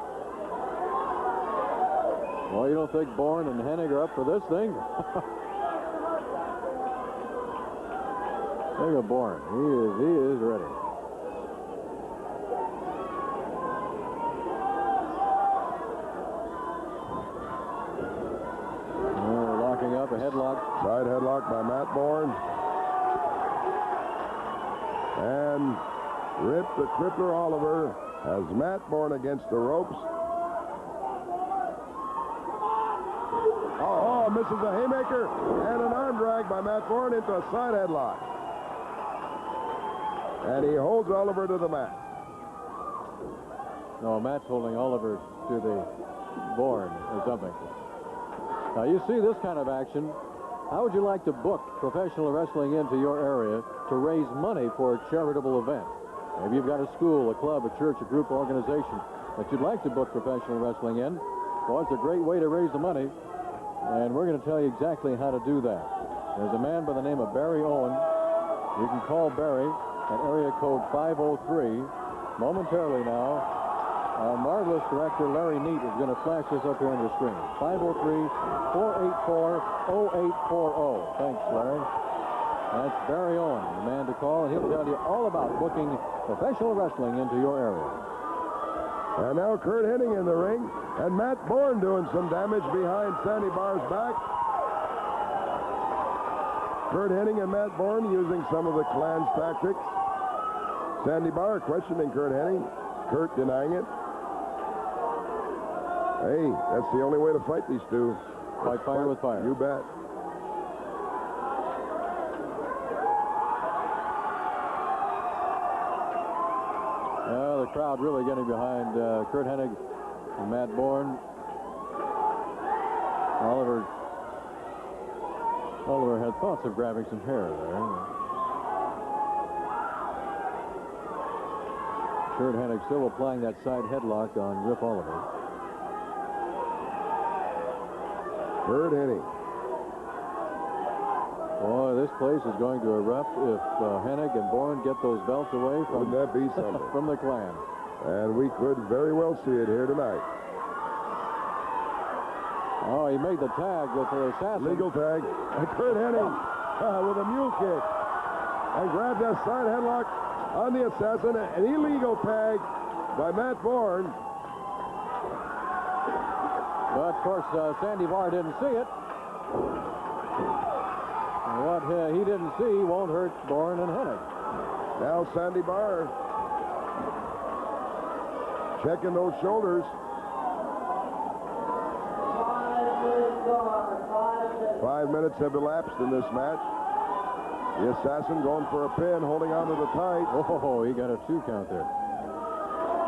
Well, you don't think Borne and Hennig are up for this thing? Look at Borne. He is ready. Locking up a headlock. Side headlock by Matt Borne. And Rip the Crippler Oliver has Matt Borne against the ropes. Oh, misses a haymaker and an arm drag by Matt Borne into a side headlock. And he holds Oliver to the mat. No, Matt's holding Oliver to the Borne or something. Now, you see this kind of action. How would you like to book professional wrestling into your area to raise money for a charitable event? Maybe you've got a school, a club, a church, a group, organization that you'd like to book professional wrestling in. Well, it's a great way to raise the money, and we're going to tell you exactly how to do that. There's a man by the name of Barry Owen. You can call Barry at area code 503. Momentarily now, our marvelous director, Larry Neat, is going to flash this up here on the screen. 503-484-0840. Thanks, Larry. That's Barry Owen, the man to call, and he'll tell you all about booking professional wrestling into your area. And now Curt Hennig in the ring, and Matt Borne doing some damage behind Sandy Barr's back. Curt Hennig and Matt Borne using some of the Klan's tactics. Sandy Barr questioning Curt Hennig. Curt denying it. Hey, that's the only way to fight these two. Fight fire with fire. You bet. The crowd really getting behind Curt Hennig and Matt Borne. Oliver had thoughts of grabbing some hair there. Curt Hennig still applying that side headlock on Rip Oliver. Curt Hennig. Boy, this place is going to erupt if Hennig and Borne get those belts away from, Wouldn't that be something? from the Klan. And we could very well see it here tonight. Oh, he made the tag with the assassin. Legal tag. And Curt Hennig with a mule kick. And grabbed that side headlock on the assassin. An illegal tag by Matt Borne. But, of course, Sandy Barr didn't see it. And what he didn't see won't hurt Borne and Hennig. Now Sandy Barr checking those shoulders. 5 minutes have elapsed in this match. The assassin going for a pin, holding on to the tight. Oh, he got a 2 count there.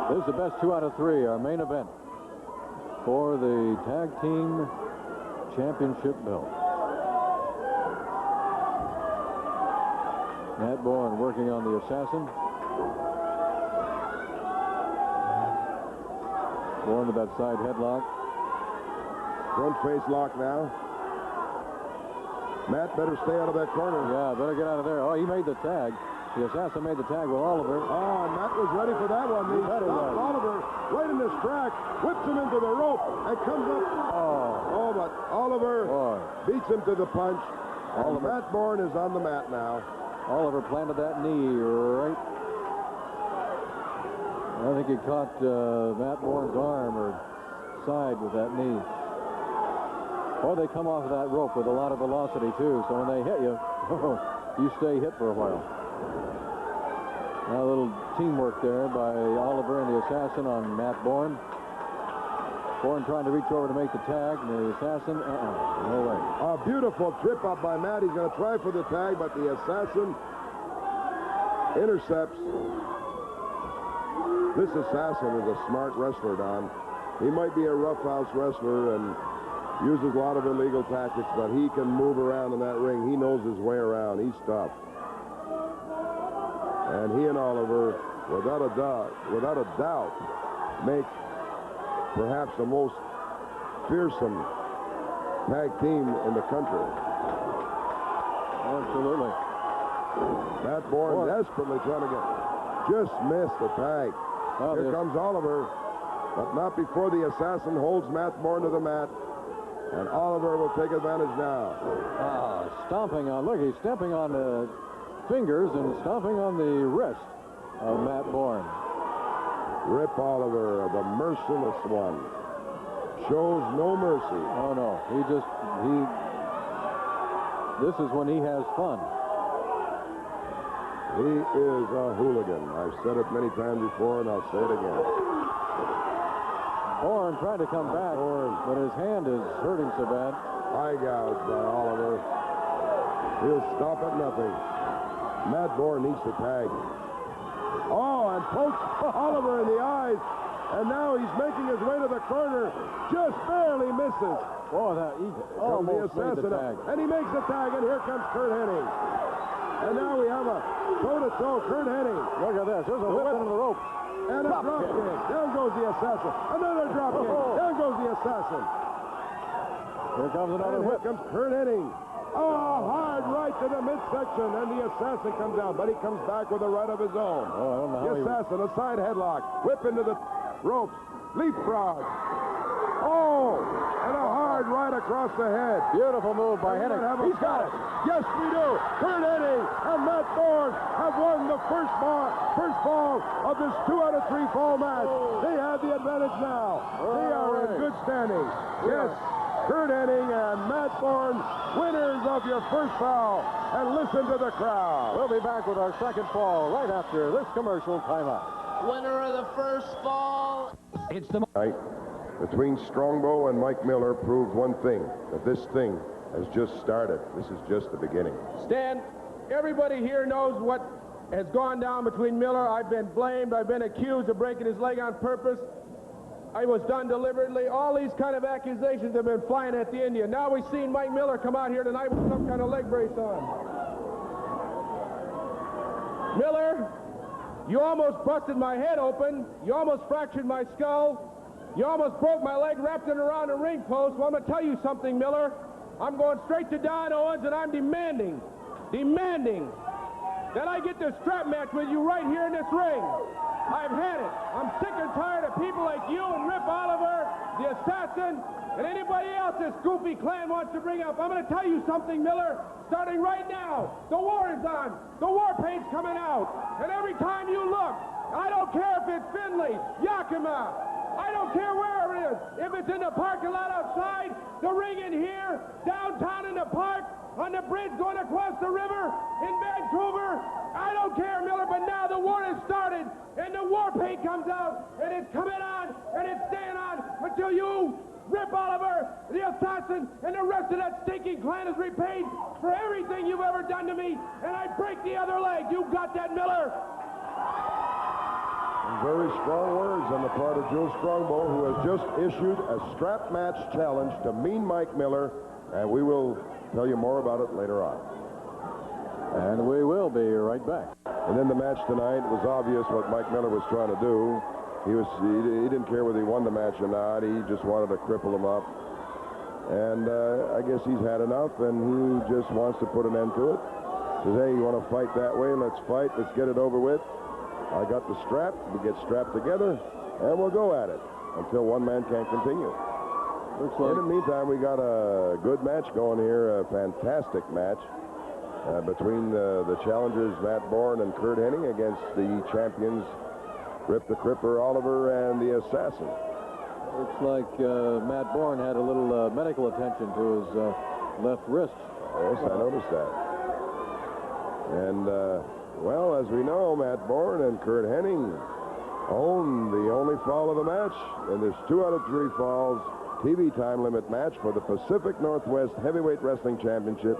This is the best 2 out of 3, our main event for the Tag Team Championship belt. Matt Borne working on the assassin. Borne with that side headlock. Front face lock now. Matt better stay out of that corner. Yeah, better get out of there. Oh, he made the tag. The assassin made the tag with Oliver. Oh, Matt was ready for that one. He stopped Oliver right in his track, whips him into the rope, and comes up. Oh, but Oliver beats him to the punch. And Matt Borne is on the mat now. Oliver planted that knee right. I think he caught Matt Borne's arm or side with that knee. Boy, they come off of that rope with a lot of velocity, too. So when they hit you, you stay hit for a while. Now a little teamwork there by Oliver and the assassin on Matt Borne. Borne trying to reach over to make the tag, and the assassin, no way. A beautiful trip up by Matt. He's going to try for the tag, but the assassin intercepts. This assassin is a smart wrestler, Don. He might be a roughhouse wrestler and uses a lot of illegal tactics, but he can move around in that ring. He knows his way around. He's tough. And he and Oliver, without a doubt, make perhaps the most fearsome tag team in the country. Absolutely. Matt Borne desperately trying to just missed the tag. Here comes Oliver, but not before the assassin holds Matt Borne to the mat And Oliver will take advantage now. Stomping on, look, he's stepping on the fingers and stomping on the wrist of Matt Borne. Rip Oliver, the merciless one, shows no mercy. Oh, no. This is when he has fun. He is a hooligan. I've said it many times before, and I'll say it again. Borne trying to come back, but his hand is hurting so bad. Eye gouge by Oliver. He'll stop at nothing. Matt Borne needs to tag. Oh, and pokes Oliver in the eyes. And now he's making his way to the corner. Just barely misses. Oh, he almost made the tag. And he makes the tag, and here comes Curt Hennig. And now we have a toe-to-toe Curt Hennig. Look at this. There's a whip into the rope. And a drop kick. There goes the assassin. Another drop kick. There goes the assassin. Here comes another whip. Here comes Curt Hennig. Oh, hard right to the midsection, and the assassin comes down, but he comes back with a right of his own. Oh, I don't know how the assassin, a side headlock, whip into the ropes, leapfrog. Oh, and a hard right across the head. Beautiful move by Hennig. He's got it. Yes, we do. Curt Hennig and Matt Borne have won the first fall of this 2 out of 3 fall match. They have the advantage now. They are in good standing. Yes. Curt Hennig and Matt Borne, winners of your first fall. And listen to the crowd. We'll be back with our second fall right after this commercial timeout. Winner of the first fall. It's the night between Strongbow and Mike Miller proved one thing, that this thing has just started. This is just the beginning. Stan, everybody here knows what has gone down between Miller. I've been blamed. I've been accused of breaking his leg on purpose. I was done deliberately. All these kind of accusations have been flying at the Indian. Now we've seen Mike Miller come out here tonight with some kind of leg brace on. Miller, you almost busted my head open. You almost fractured my skull. You almost broke my leg wrapped it around a ring post. Well, I'm going to tell you something, Miller. I'm going straight to Don Owens, and I'm demanding that I get this strap match with you right here in this ring. I've had it. I'm sick and tired of people like you and Rip Oliver, the assassin, and anybody else this goofy clan wants to bring up. I'm going to tell you something, Miller. Starting right now, the war is on. The war paint's coming out. And every time you look, I don't care if it's Findlay, Yakima, I don't care where it is. If it's in the parking lot outside, the ring in here, downtown in the park, on the bridge going across the river, in Vancouver, I don't care, Miller, but now the war has started, and the war paint comes out, and it's coming on, and it's staying on until you, Rip Oliver, the assassin, and the rest of that stinking clan is repaid for everything you've ever done to me, and I break the other leg. You got that, Miller? Very strong words on the part of Jules Strongbow, who has just issued a strap match challenge to Mean Mike Miller, and we will tell you more about it later on. And we will be right back. And in the match tonight, it was obvious what Mike Miller was trying to do. He didn't care whether he won the match or not. He just wanted to cripple him up. And I guess he's had enough, and he just wants to put an end to it. Says, hey, you want to fight that way? Let's fight. Let's get it over with. I got the strap. We get strapped together, and we'll go at it until one man can't continue. Looks like... In the meantime, we got a good match going here, a fantastic match between the challengers Matt Borne and Curt Hennig against the champions Rip the Cripper Oliver and the Assassin. Looks like Matt Borne had a little medical attention to his left wrist. Yes, I noticed that. And, well, as we know, Matt Borne and Curt Hennig own the only fall of the match, and there's 2 out of 3 falls. TV time limit match for the Pacific Northwest Heavyweight Wrestling Championship.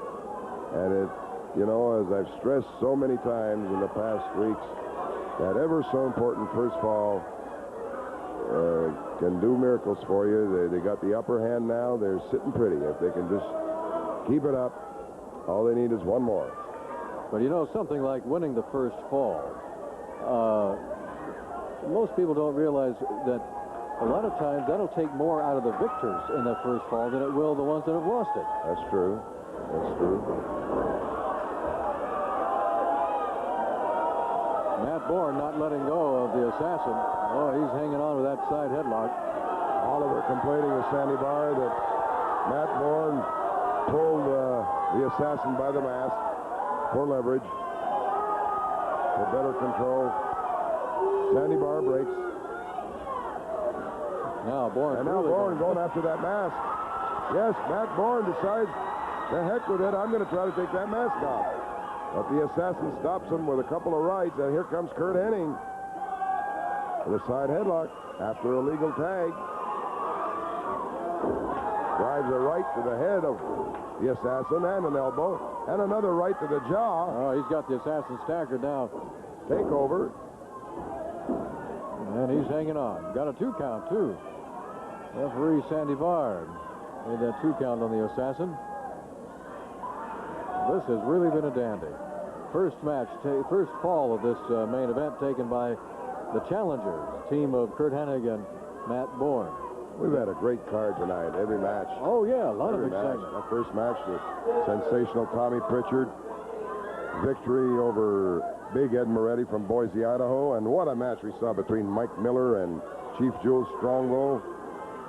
And it, you know, as I've stressed so many times in the past weeks, that ever so important first fall can do miracles for you. They got the upper hand now. They're sitting pretty. If they can just keep it up, all they need is one more. But you know, something like winning the first fall, most people don't realize that a lot of times that'll take more out of the victors in the first fall than it will the ones that have lost it. That's true. That's true. Matt Borne not letting go of the assassin. Oh, he's hanging on with that side headlock. Oliver complaining with Sandy Barr that Matt Borne pulled the assassin by the mask for leverage, for better control. Sandy Bar breaks. Now Borne. And now Borne going after that mask. Yes, Matt Borne decides, the heck with it, I'm going to try to take that mask off. But the assassin stops him with a couple of rights, and here comes Curt Hennig with a side headlock after a legal tag. Drives a right to the head of the assassin and an elbow, and another right to the jaw. Oh, he's got the assassin staggered now. Takeover. And he's hanging on. Got a 2 count, too. Referee Sandy Bard made that 2 count on the assassin. This has really been a dandy. First fall of this main event taken by the challengers, team of Curt Hennig and Matt Borne. We've had a great card tonight, every match. Oh, yeah, a lot of Every match. excitement. That first match, the sensational Tommy Prichard. Victory over Big Ed Moretti from Boise, Idaho. And what a match we saw between Mike Miller and Chief Jules Strongbow.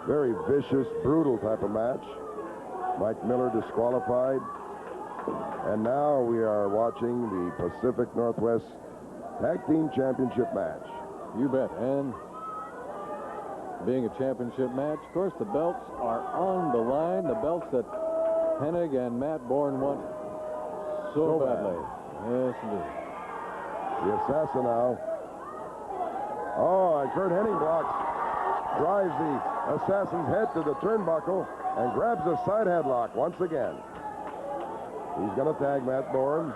Very vicious, brutal type of match. Mike Miller disqualified. And now we are watching the Pacific Northwest Tag Team Championship match. You bet. And being a championship match, of course, the belts are on the line. The belts that Hennig and Matt Borne want so badly. Yes, indeed. The assassin now. Oh, and Curt Hennig blocks. Drives the assassin's head to the turnbuckle and grabs a side headlock once again. He's going to tag Matt Borne.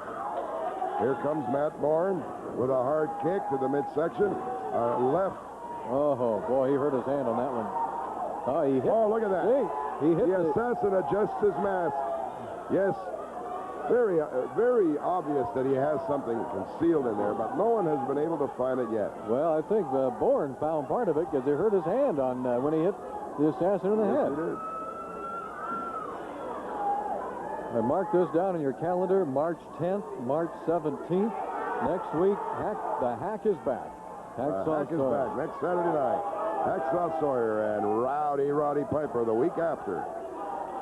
Here comes Matt Borne with a hard kick to the midsection. Left. Oh, boy, he hurt his hand on that one. Oh, he hit. Oh, look at that. He hit the assassin adjusts his mask. Yes, very obvious that he has something concealed in there, but no one has been able to find it yet. Well, I think Borne found part of it because he hurt his hand on when he hit the assassin in the head. He did. And mark this down in your calendar, March 10th, March 17th. Next week, the Hack is back. Hack is back next Saturday night. Hacksaw Sawyer and Roddy Piper the week after.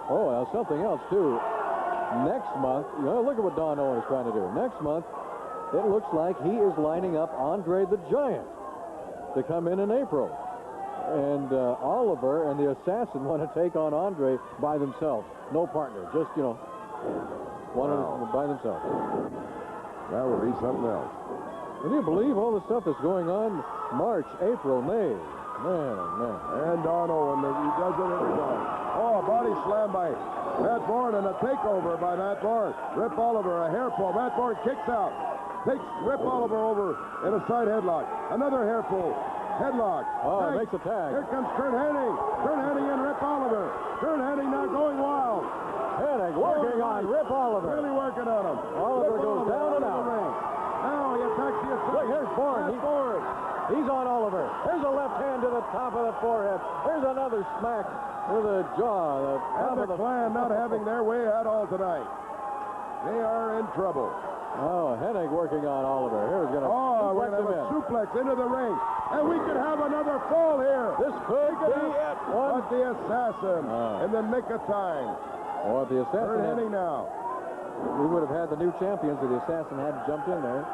Oh, now something else, too. Next month, look at what Don Owen is trying to do. Next month, it looks like he is lining up Andre the Giant to come in April. And Oliver and the Assassin want to take on Andre by themselves. No partner, just, one of them by themselves. That would be something else. Can you believe all the stuff that's going on? March, April, May. Man, oh, man. And Don Owen, he does it every time. Oh, a body slam by Matt Borne and a takeover by Matt Borne. Rip Oliver, a hair pull. Matt Borne kicks out. Takes Rip Oliver over in a side headlock. Another hair pull. Headlock. Oh, makes a tag. Here comes Curt Hennig. Curt Hennig and Rip Oliver. Curt Hennig now going wild. Hennig working on Rip Oliver. Really working on him. Oliver goes down and out. Now he attacks the assassin. Look, here's Borne. He's on Oliver. There's a left hand to the top of the forehead. There's another smack to the jaw. And the Clan not having their way at all tonight. They are in trouble. Oh, Hennig working on Oliver. Here's going to we're going to have a suplex into the ring. And we could have another fall here. This could be it. But the assassin in the nick of time. Oh, if the assassin Curt Hennig now. We would have had the new champions if the assassin hadn't jumped in there.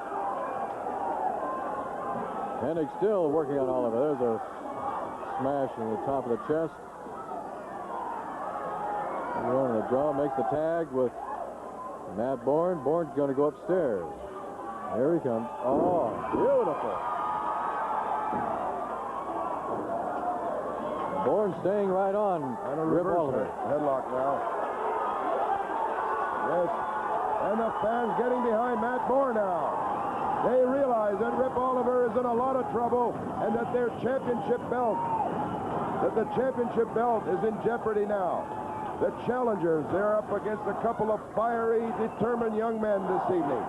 Hennig still working on Oliver. There's a smash in the top of the chest. Going to the jaw, makes the tag with Matt Borne. Borne's going to go upstairs. Here he comes. Oh, beautiful. Borne staying right on. And a Rip reverse Oliver. Headlock now. Yes. And the fans getting behind Matt Borne now. They realize that Rip Oliver is in a lot of trouble and that their championship belt, is in jeopardy now. The challengers, they're up against a couple of fiery, determined young men this evening.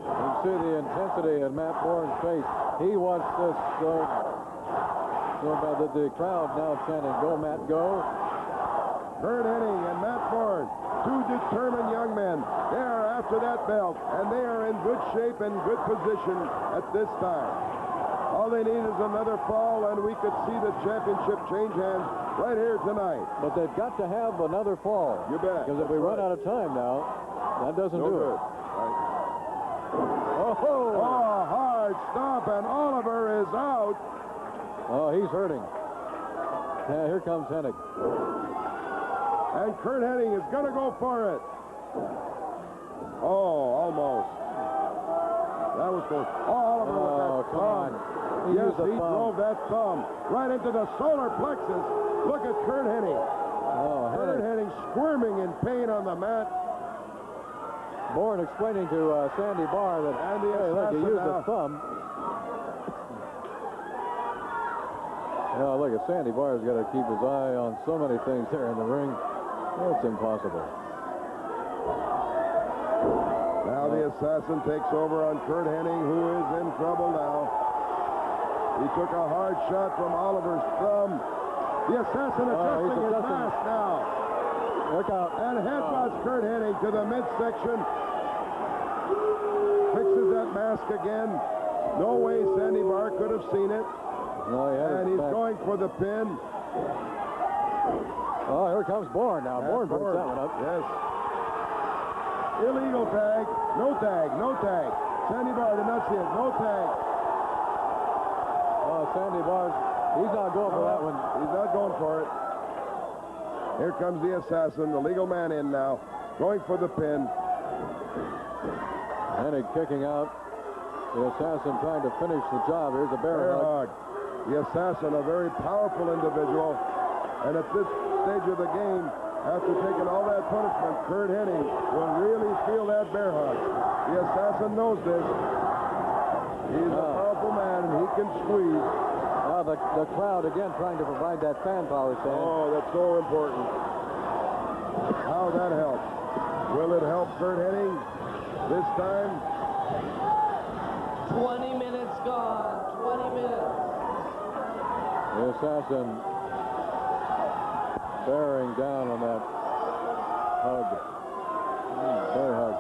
You can see the intensity in Matt Borne's face. He wants this so bad that the crowd now chanting, "Go, Matt, go." Curt Hennig and Matt Borne, two determined young men. They are after that belt, and they are in good shape and good position at this time. they need is another fall, and we could see the championship change hands right here tonight. But they've got to have another fall. You bet. Because if we run out of time now, that doesn't do good. it. Right. Oh, hard stop, and Oliver is out. Oh, he's hurting. Yeah, here comes Hennig. And Curt Hennig is going to go for it. Oh, almost. That was close. Oh, Oliver with that come on. Yes, he drove that thumb right into the solar plexus. Look at Curt Hennig. Oh, Curt Hennig squirming in pain on the mat. Borne explaining to Sandy Barr that, hey, look, he used the thumb. Look at Sandy Barr's got to keep his eye on so many things there in the ring. It's impossible. Now the assassin takes over on Curt Hennig, who is in trouble now. He took a hard shot from Oliver's thumb. The assassin adjusting his mask now. Look out. And headbutts Curt Hennig to the midsection. Fixes that mask again. No way Sandy Barr could have seen it. No, and he's going for the pin. Oh, here comes Borne now. Borne brings that one up. Yes. Illegal tag. No tag. No tag. Sandy Barr did not see it. No tag. Oh, Sandy Barr, he's not going for that one. He's not going for it. Here comes the assassin, the legal man in now, going for the pin. Hennig kicking out. The assassin trying to finish the job. Here's a bear hug. The assassin, a very powerful individual. And at this stage of the game, after taking all that punishment, Curt Hennig will really feel that bear hug. The assassin knows this. He's a powerful man, and he can squeeze. Now the crowd again trying to provide that fan power, Stan. Oh, that's so important. How that helps. Will it help Curt Hennig this time? 20 minutes gone. 20 minutes. The assassin bearing down on that hug. Bear hug.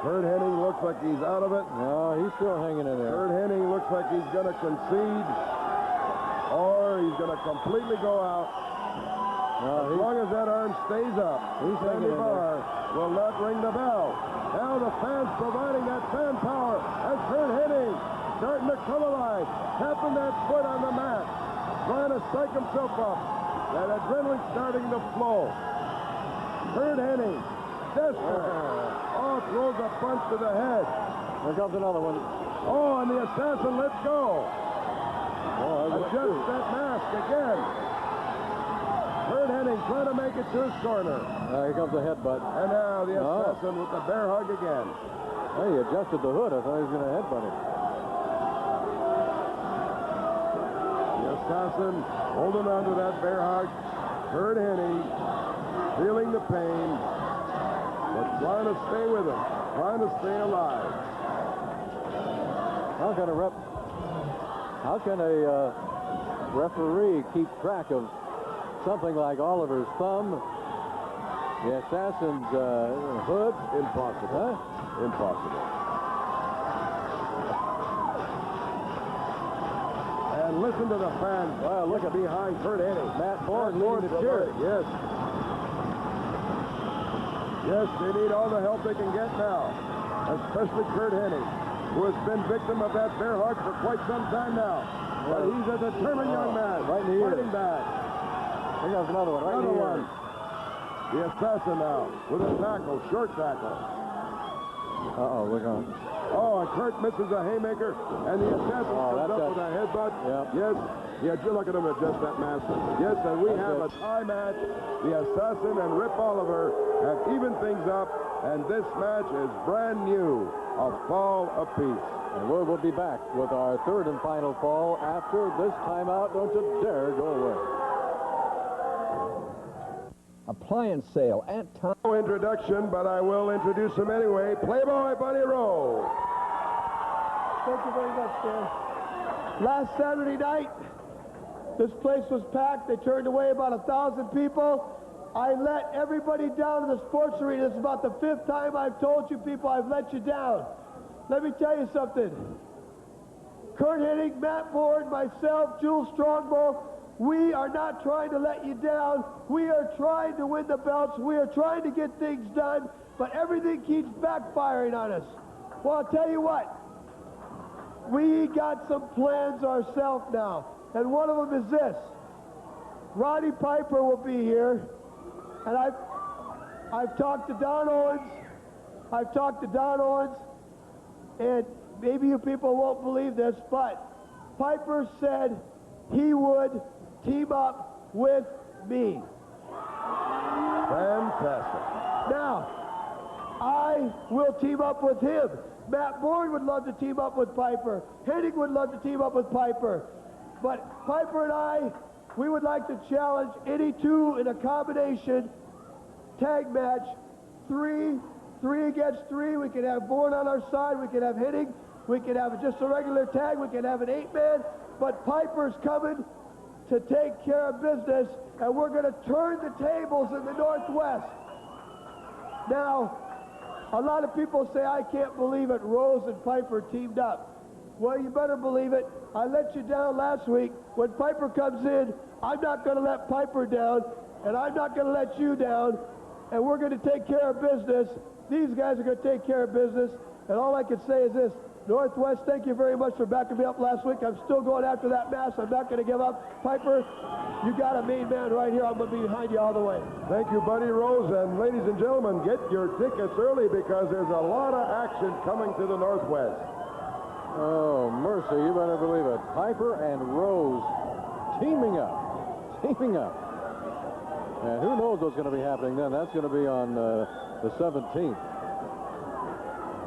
Curt Hennig looks like he's out of it. No, he's still hanging in there. Curt Hennig looks like he's going to concede, or he's going to completely go out. No, as long as that arm stays up, Sandy Barr will not ring the bell. Now the fans providing that fan power, and Curt Hennig starting to come alive, tapping that foot on the mat, trying to psych himself up. That adrenaline starting to flow. Curt Hennig, desperate. Oh, throws a punch to the head. Here comes another one. Oh, and the assassin lets go. Adjusts that mask again. Curt Hennig trying to make it to his corner. Here comes the headbutt. And now the assassin with the bear hug again. Hey, he adjusted the hood. I thought he was going to headbutt him. The assassin holding on to that bear hug. Curt Hennig feeling the pain, but trying to stay with him, trying to stay alive. How can a referee keep track of something like Oliver's thumb, the assassin's hood? Impossible. Huh? Impossible. And listen to the fans. Well, look at behind Curt Hennig. Matt Borne leading the cheer. Yes. Yes, they need all the help they can get now, especially Curt Hennig, who has been victim of that bear hug for quite some time now. But he's a determined young man, right in the ear. fighting back. Here comes another one, right in the ear. The assassin now with a tackle, short tackle. Uh-oh, look on. Oh, and Curt misses a haymaker, and the assassin comes up with a headbutt. Yep. Yes, yeah, you look at him adjust that mask. Yes, and we have a tie match. The assassin and Rip Oliver have evened things up, and this match is brand new, a fall apiece. And we'll be back with our third and final fall after this timeout. Don't you dare go away. Appliance sale at time. No introduction, but I will introduce him anyway. Playboy Buddy Rose. Thank you very much, Dan. Last Saturday night, this place was packed. They turned away about 1,000 people. I let everybody down in the sports arena. This is about the 5th time I've told you people I've let you down. Let me tell you something. Curt Hennig, Matt Borne, myself, Jules Strongbow, we are not trying to let you down. We are trying to win the belts. We are trying to get things done, but everything keeps backfiring on us. Well, I'll tell you what. We got some plans ourselves now, and one of them is this. Roddy Piper will be here, and I've talked to Don Owens. I've talked to Don Owens, and maybe you people won't believe this, but Piper said he would team up with me. Fantastic. Now, I will team up with him. Matt Borne would love to team up with Piper. Hennig would love to team up with Piper. But Piper and I, we would like to challenge any two in a combination tag match. Three against three. We can have Borne on our side. We can have Hennig. We can have just a regular tag. We can have an 8-man. But Piper's coming to take care of business, and we're going to turn the tables in the Northwest. Now, a lot of people say, I can't believe it, Rose and Piper teamed up. Well, you better believe it. I let you down last week. When Piper comes in, I'm not going to let Piper down, and I'm not going to let you down, and we're going to take care of business. These guys are going to take care of business, and all I can say is this. Northwest, thank you very much for backing me up last week. I'm still going after that mass. I'm not going to give up. Piper, you got a main man right here. I'm going to be behind you all the way. Thank you, Buddy Rose. And ladies and gentlemen, get your tickets early because there's a lot of action coming to the Northwest. Oh, mercy, you better believe it. Piper and Rose teaming up. And who knows what's going to be happening then? That's going to be on the 17th.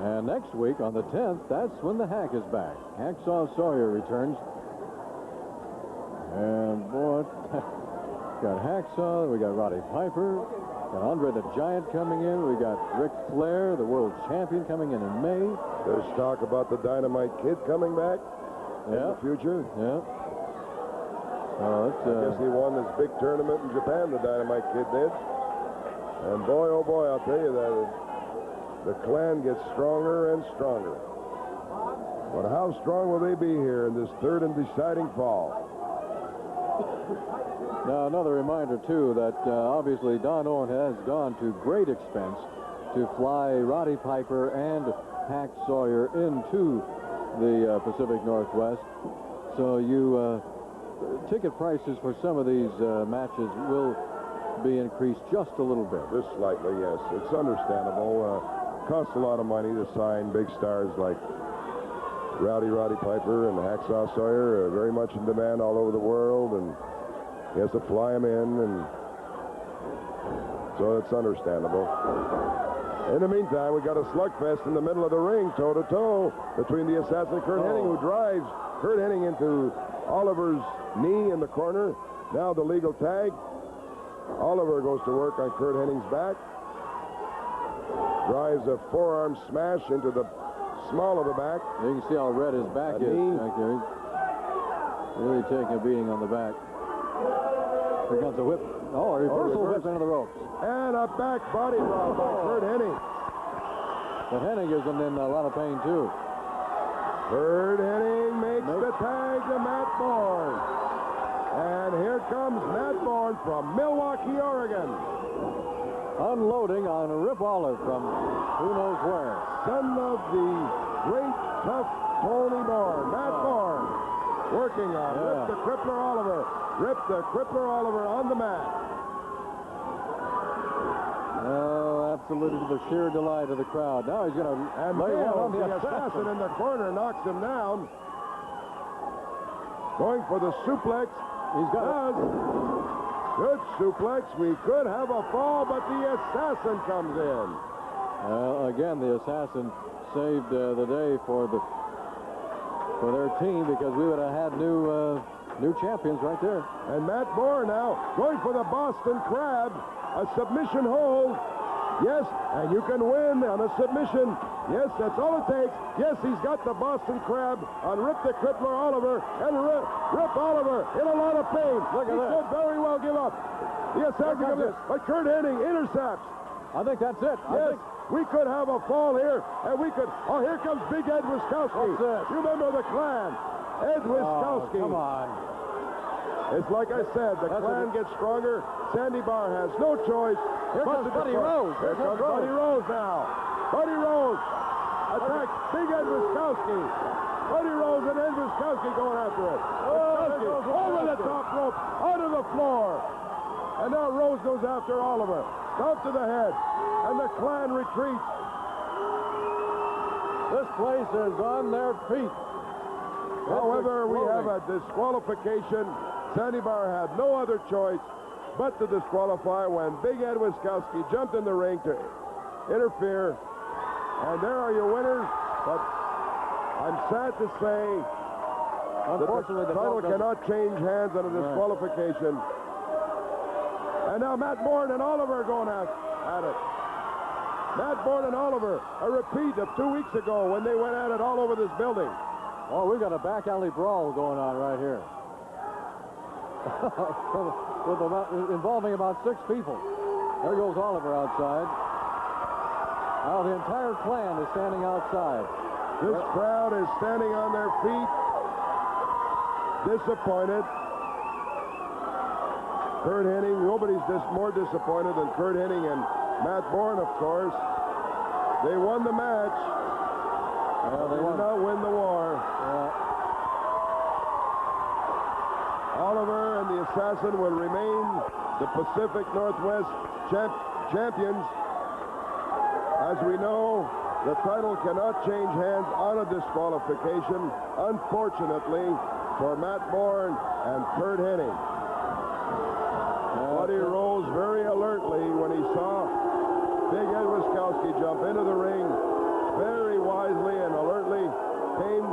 And next week, on the 10th, that's when the Hack is back. Hacksaw Sawyer returns. And, boy, got Hacksaw, we got Roddy Piper, got Andre the Giant coming in, we got Ric Flair, the world champion, coming in May. There's talk about the Dynamite Kid coming back in the future. Yeah. I guess he won this big tournament in Japan, the Dynamite Kid did. And boy, oh boy, I'll tell you that the clan gets stronger and stronger. But how strong will they be here in this third and deciding fall? Now, another reminder, too, that obviously Don Owen has gone to great expense to fly Roddy Piper and Hack Sawyer into the Pacific Northwest. So ticket prices for some of these matches will be increased just a little bit. Just slightly, yes. It's understandable. Costs a lot of money to sign big stars like Roddy Piper and Hacksaw Sawyer. Very much in demand all over the world, and he has to fly them in, and so it's understandable. In the meantime, we got a slugfest in the middle of the ring, toe-to-toe, between the assassin Curt Hennig, who drives Curt Hennig into Oliver's knee in the corner. Now the legal tag. Oliver goes to work on Curt Hennig's back. Drives a forearm smash into the small of the back. You can see how red his back is back there. He's really taking a beating on the back. Here comes a whip. Oh, a reversal whip into the ropes. And a back body drop by Curt Hennig. But Hennig is in a lot of pain, too. Curt Hennig makes the tag to Matt Borne. And here comes Matt Borne from Milwaukee, Oregon. Unloading on Rip Olive from who knows where. Son of the great, tough Tony Borne. Matt Borne working on Rip the Crippler Oliver. Rip the Crippler Oliver on the mat. Oh, absolutely to the sheer delight of the crowd. Now he's going to lay one on the assassin in the corner, knocks him down. Going for the suplex. He's got it. Good suplex. We could have a fall, but the assassin comes in. Again, the assassin saved the day for their team, because we would have had new champions right there. And Matt Borne now going for the Boston Crab, a submission hold. Yes, and you can win on a submission. Yes, that's all it takes. Yes, he's got the Boston Crab on Rip the Crippler Oliver, and Rip Oliver in a lot of pain. Look at that. He could very well give up. The assassin comes in, but Curt Hennig intercepts. I think that's it. Yes, we could have a fall here, and we could. Oh, here comes Big Ed Wiskowski. That's it. You remember the clan. Ed Wiskowski. Come on. It's like I said, the clan gets stronger. Sandy Bar has no choice. Here comes Buddy Rose. Here comes Buddy Rose now. Buddy Rose attacks Big Ed Wiskowski. Buddy Rose and Ed Wiskowski going after it. Wiskowski over the top rope, out of the floor. And now Rose goes after Oliver. Stomp to the head. And the clan retreats. This place is on their feet. However, we have a disqualification. Sandy Bar had no other choice but to disqualify when Big Ed Wiskowski jumped in the ring to interfere. And there are your winners. But I'm sad to say unfortunately, the title cannot change hands on a disqualification. And now Matt Borne and Oliver are going at it. Matt Borne and Oliver, a repeat of 2 weeks ago when they went at it all over this building. Oh, we've got a back alley brawl going on right here. Involving about 6 people. There goes Oliver outside. Now the entire clan is standing outside. This crowd is standing on their feet, disappointed. Curt Hennig, nobody's more disappointed than Curt Hennig and Matt Borne, of course. They won the match. They did not win the war. Oliver and the Assassin will remain the Pacific Northwest champions. As we know, the title cannot change hands on a disqualification, unfortunately, for Matt Borne and Curt Hennig. Buddy Rose very alertly when he saw Big Ed Wiskowski jump into the ring, very wisely and alertly came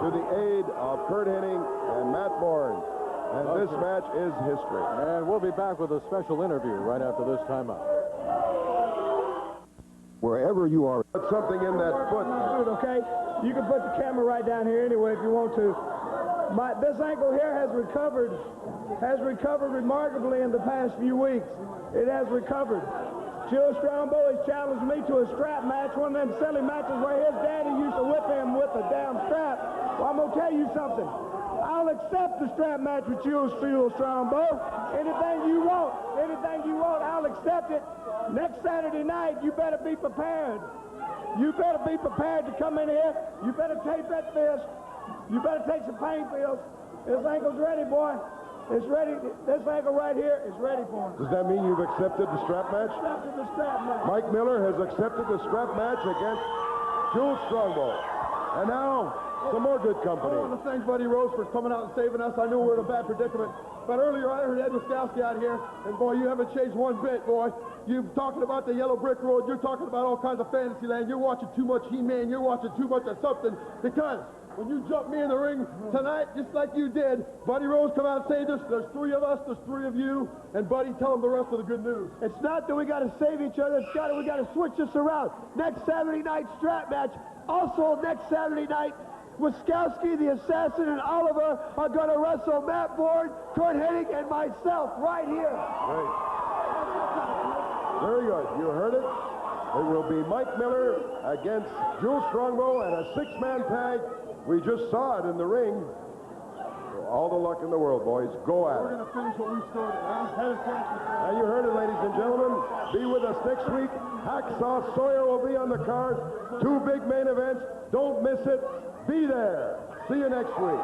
to the aid of Curt Hennig and Matt Borne. And this match is history. And we'll be back with a special interview right after this timeout. Wherever you are. Put something in that foot. Dude, okay? You can put the camera right down here anyway if you want to. This ankle here has recovered remarkably in the past few weeks. It has recovered. Jules Strongbow has challenged me to a strap match, one of them silly matches where his daddy used to whip him with a damn strap. Well, I'm going to tell you something. I'll accept the strap match with Jules Strongbow. Anything you want, I'll accept it. Next Saturday night, you better be prepared. You better be prepared to come in here. You better tape that fist. You better take some pain pills. This ankle's ready, boy. It's ready. This ankle right here is ready for him. Does that mean you've accepted the strap match? Accepted the strap match. Mike Miller has accepted the strap match against Jules Strongbow. And now, some more good company. I want to thank Buddy Rose for coming out and saving us. I knew we were in a bad predicament. But earlier I heard Ed Wiskowski out here, and boy, you haven't changed one bit, boy. You're talking about the yellow brick road. You're talking about all kinds of fantasy land. You're watching too much He-Man. You're watching too much of something. Because when you jumped me in the ring tonight, just like you did, Buddy Rose come out and saved us. There's 3 of us. There's 3 of you. And Buddy, tell them the rest of the good news. It's not that we got to save each other. We got to switch this around. Next Saturday night strap match. Also next Saturday night, Wiskowski, the Assassin, and Oliver are going to wrestle Matt Borne, Curt Hennig, and myself right here. Great. Very good. You heard it. It will be Mike Miller against Jules Strongbow and a 6-man tag. We just saw it in the ring. All the luck in the world, boys. Go at it. We're going to finish what we started. Now you heard it, ladies and gentlemen. Be with us next week. Hacksaw Sawyer will be on the card. 2 big main events. Don't miss it. Be there. See you next week.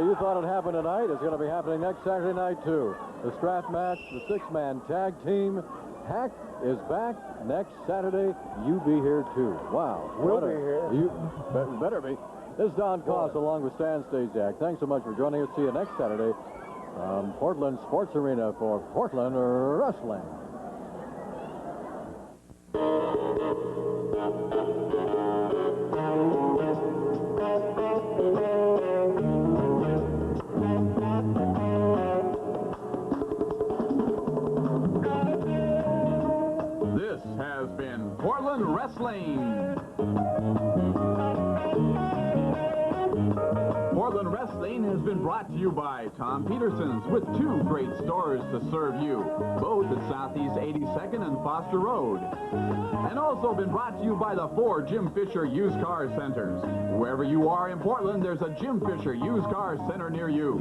You thought it happened tonight. It's going to be happening next Saturday night, too. The strap match, the 6-man tag team. Hack is back next Saturday. You be here, too. Wow. We'll be here. You better be. This is Don Koss along with Stan Stasiak. Thanks so much for joining us. See you next Saturday from Portland Sports Arena for Portland Wrestling. This has been Portland Wrestling. Portland Wrestling Wrestling has been brought to you by Tom Peterson's with two great stores to serve you, both at Southeast 82nd and Foster Road. And also been brought to you by the 4 Jim Fisher Used Car Centers. Wherever you are in Portland, there's a Jim Fisher Used Car Center near you.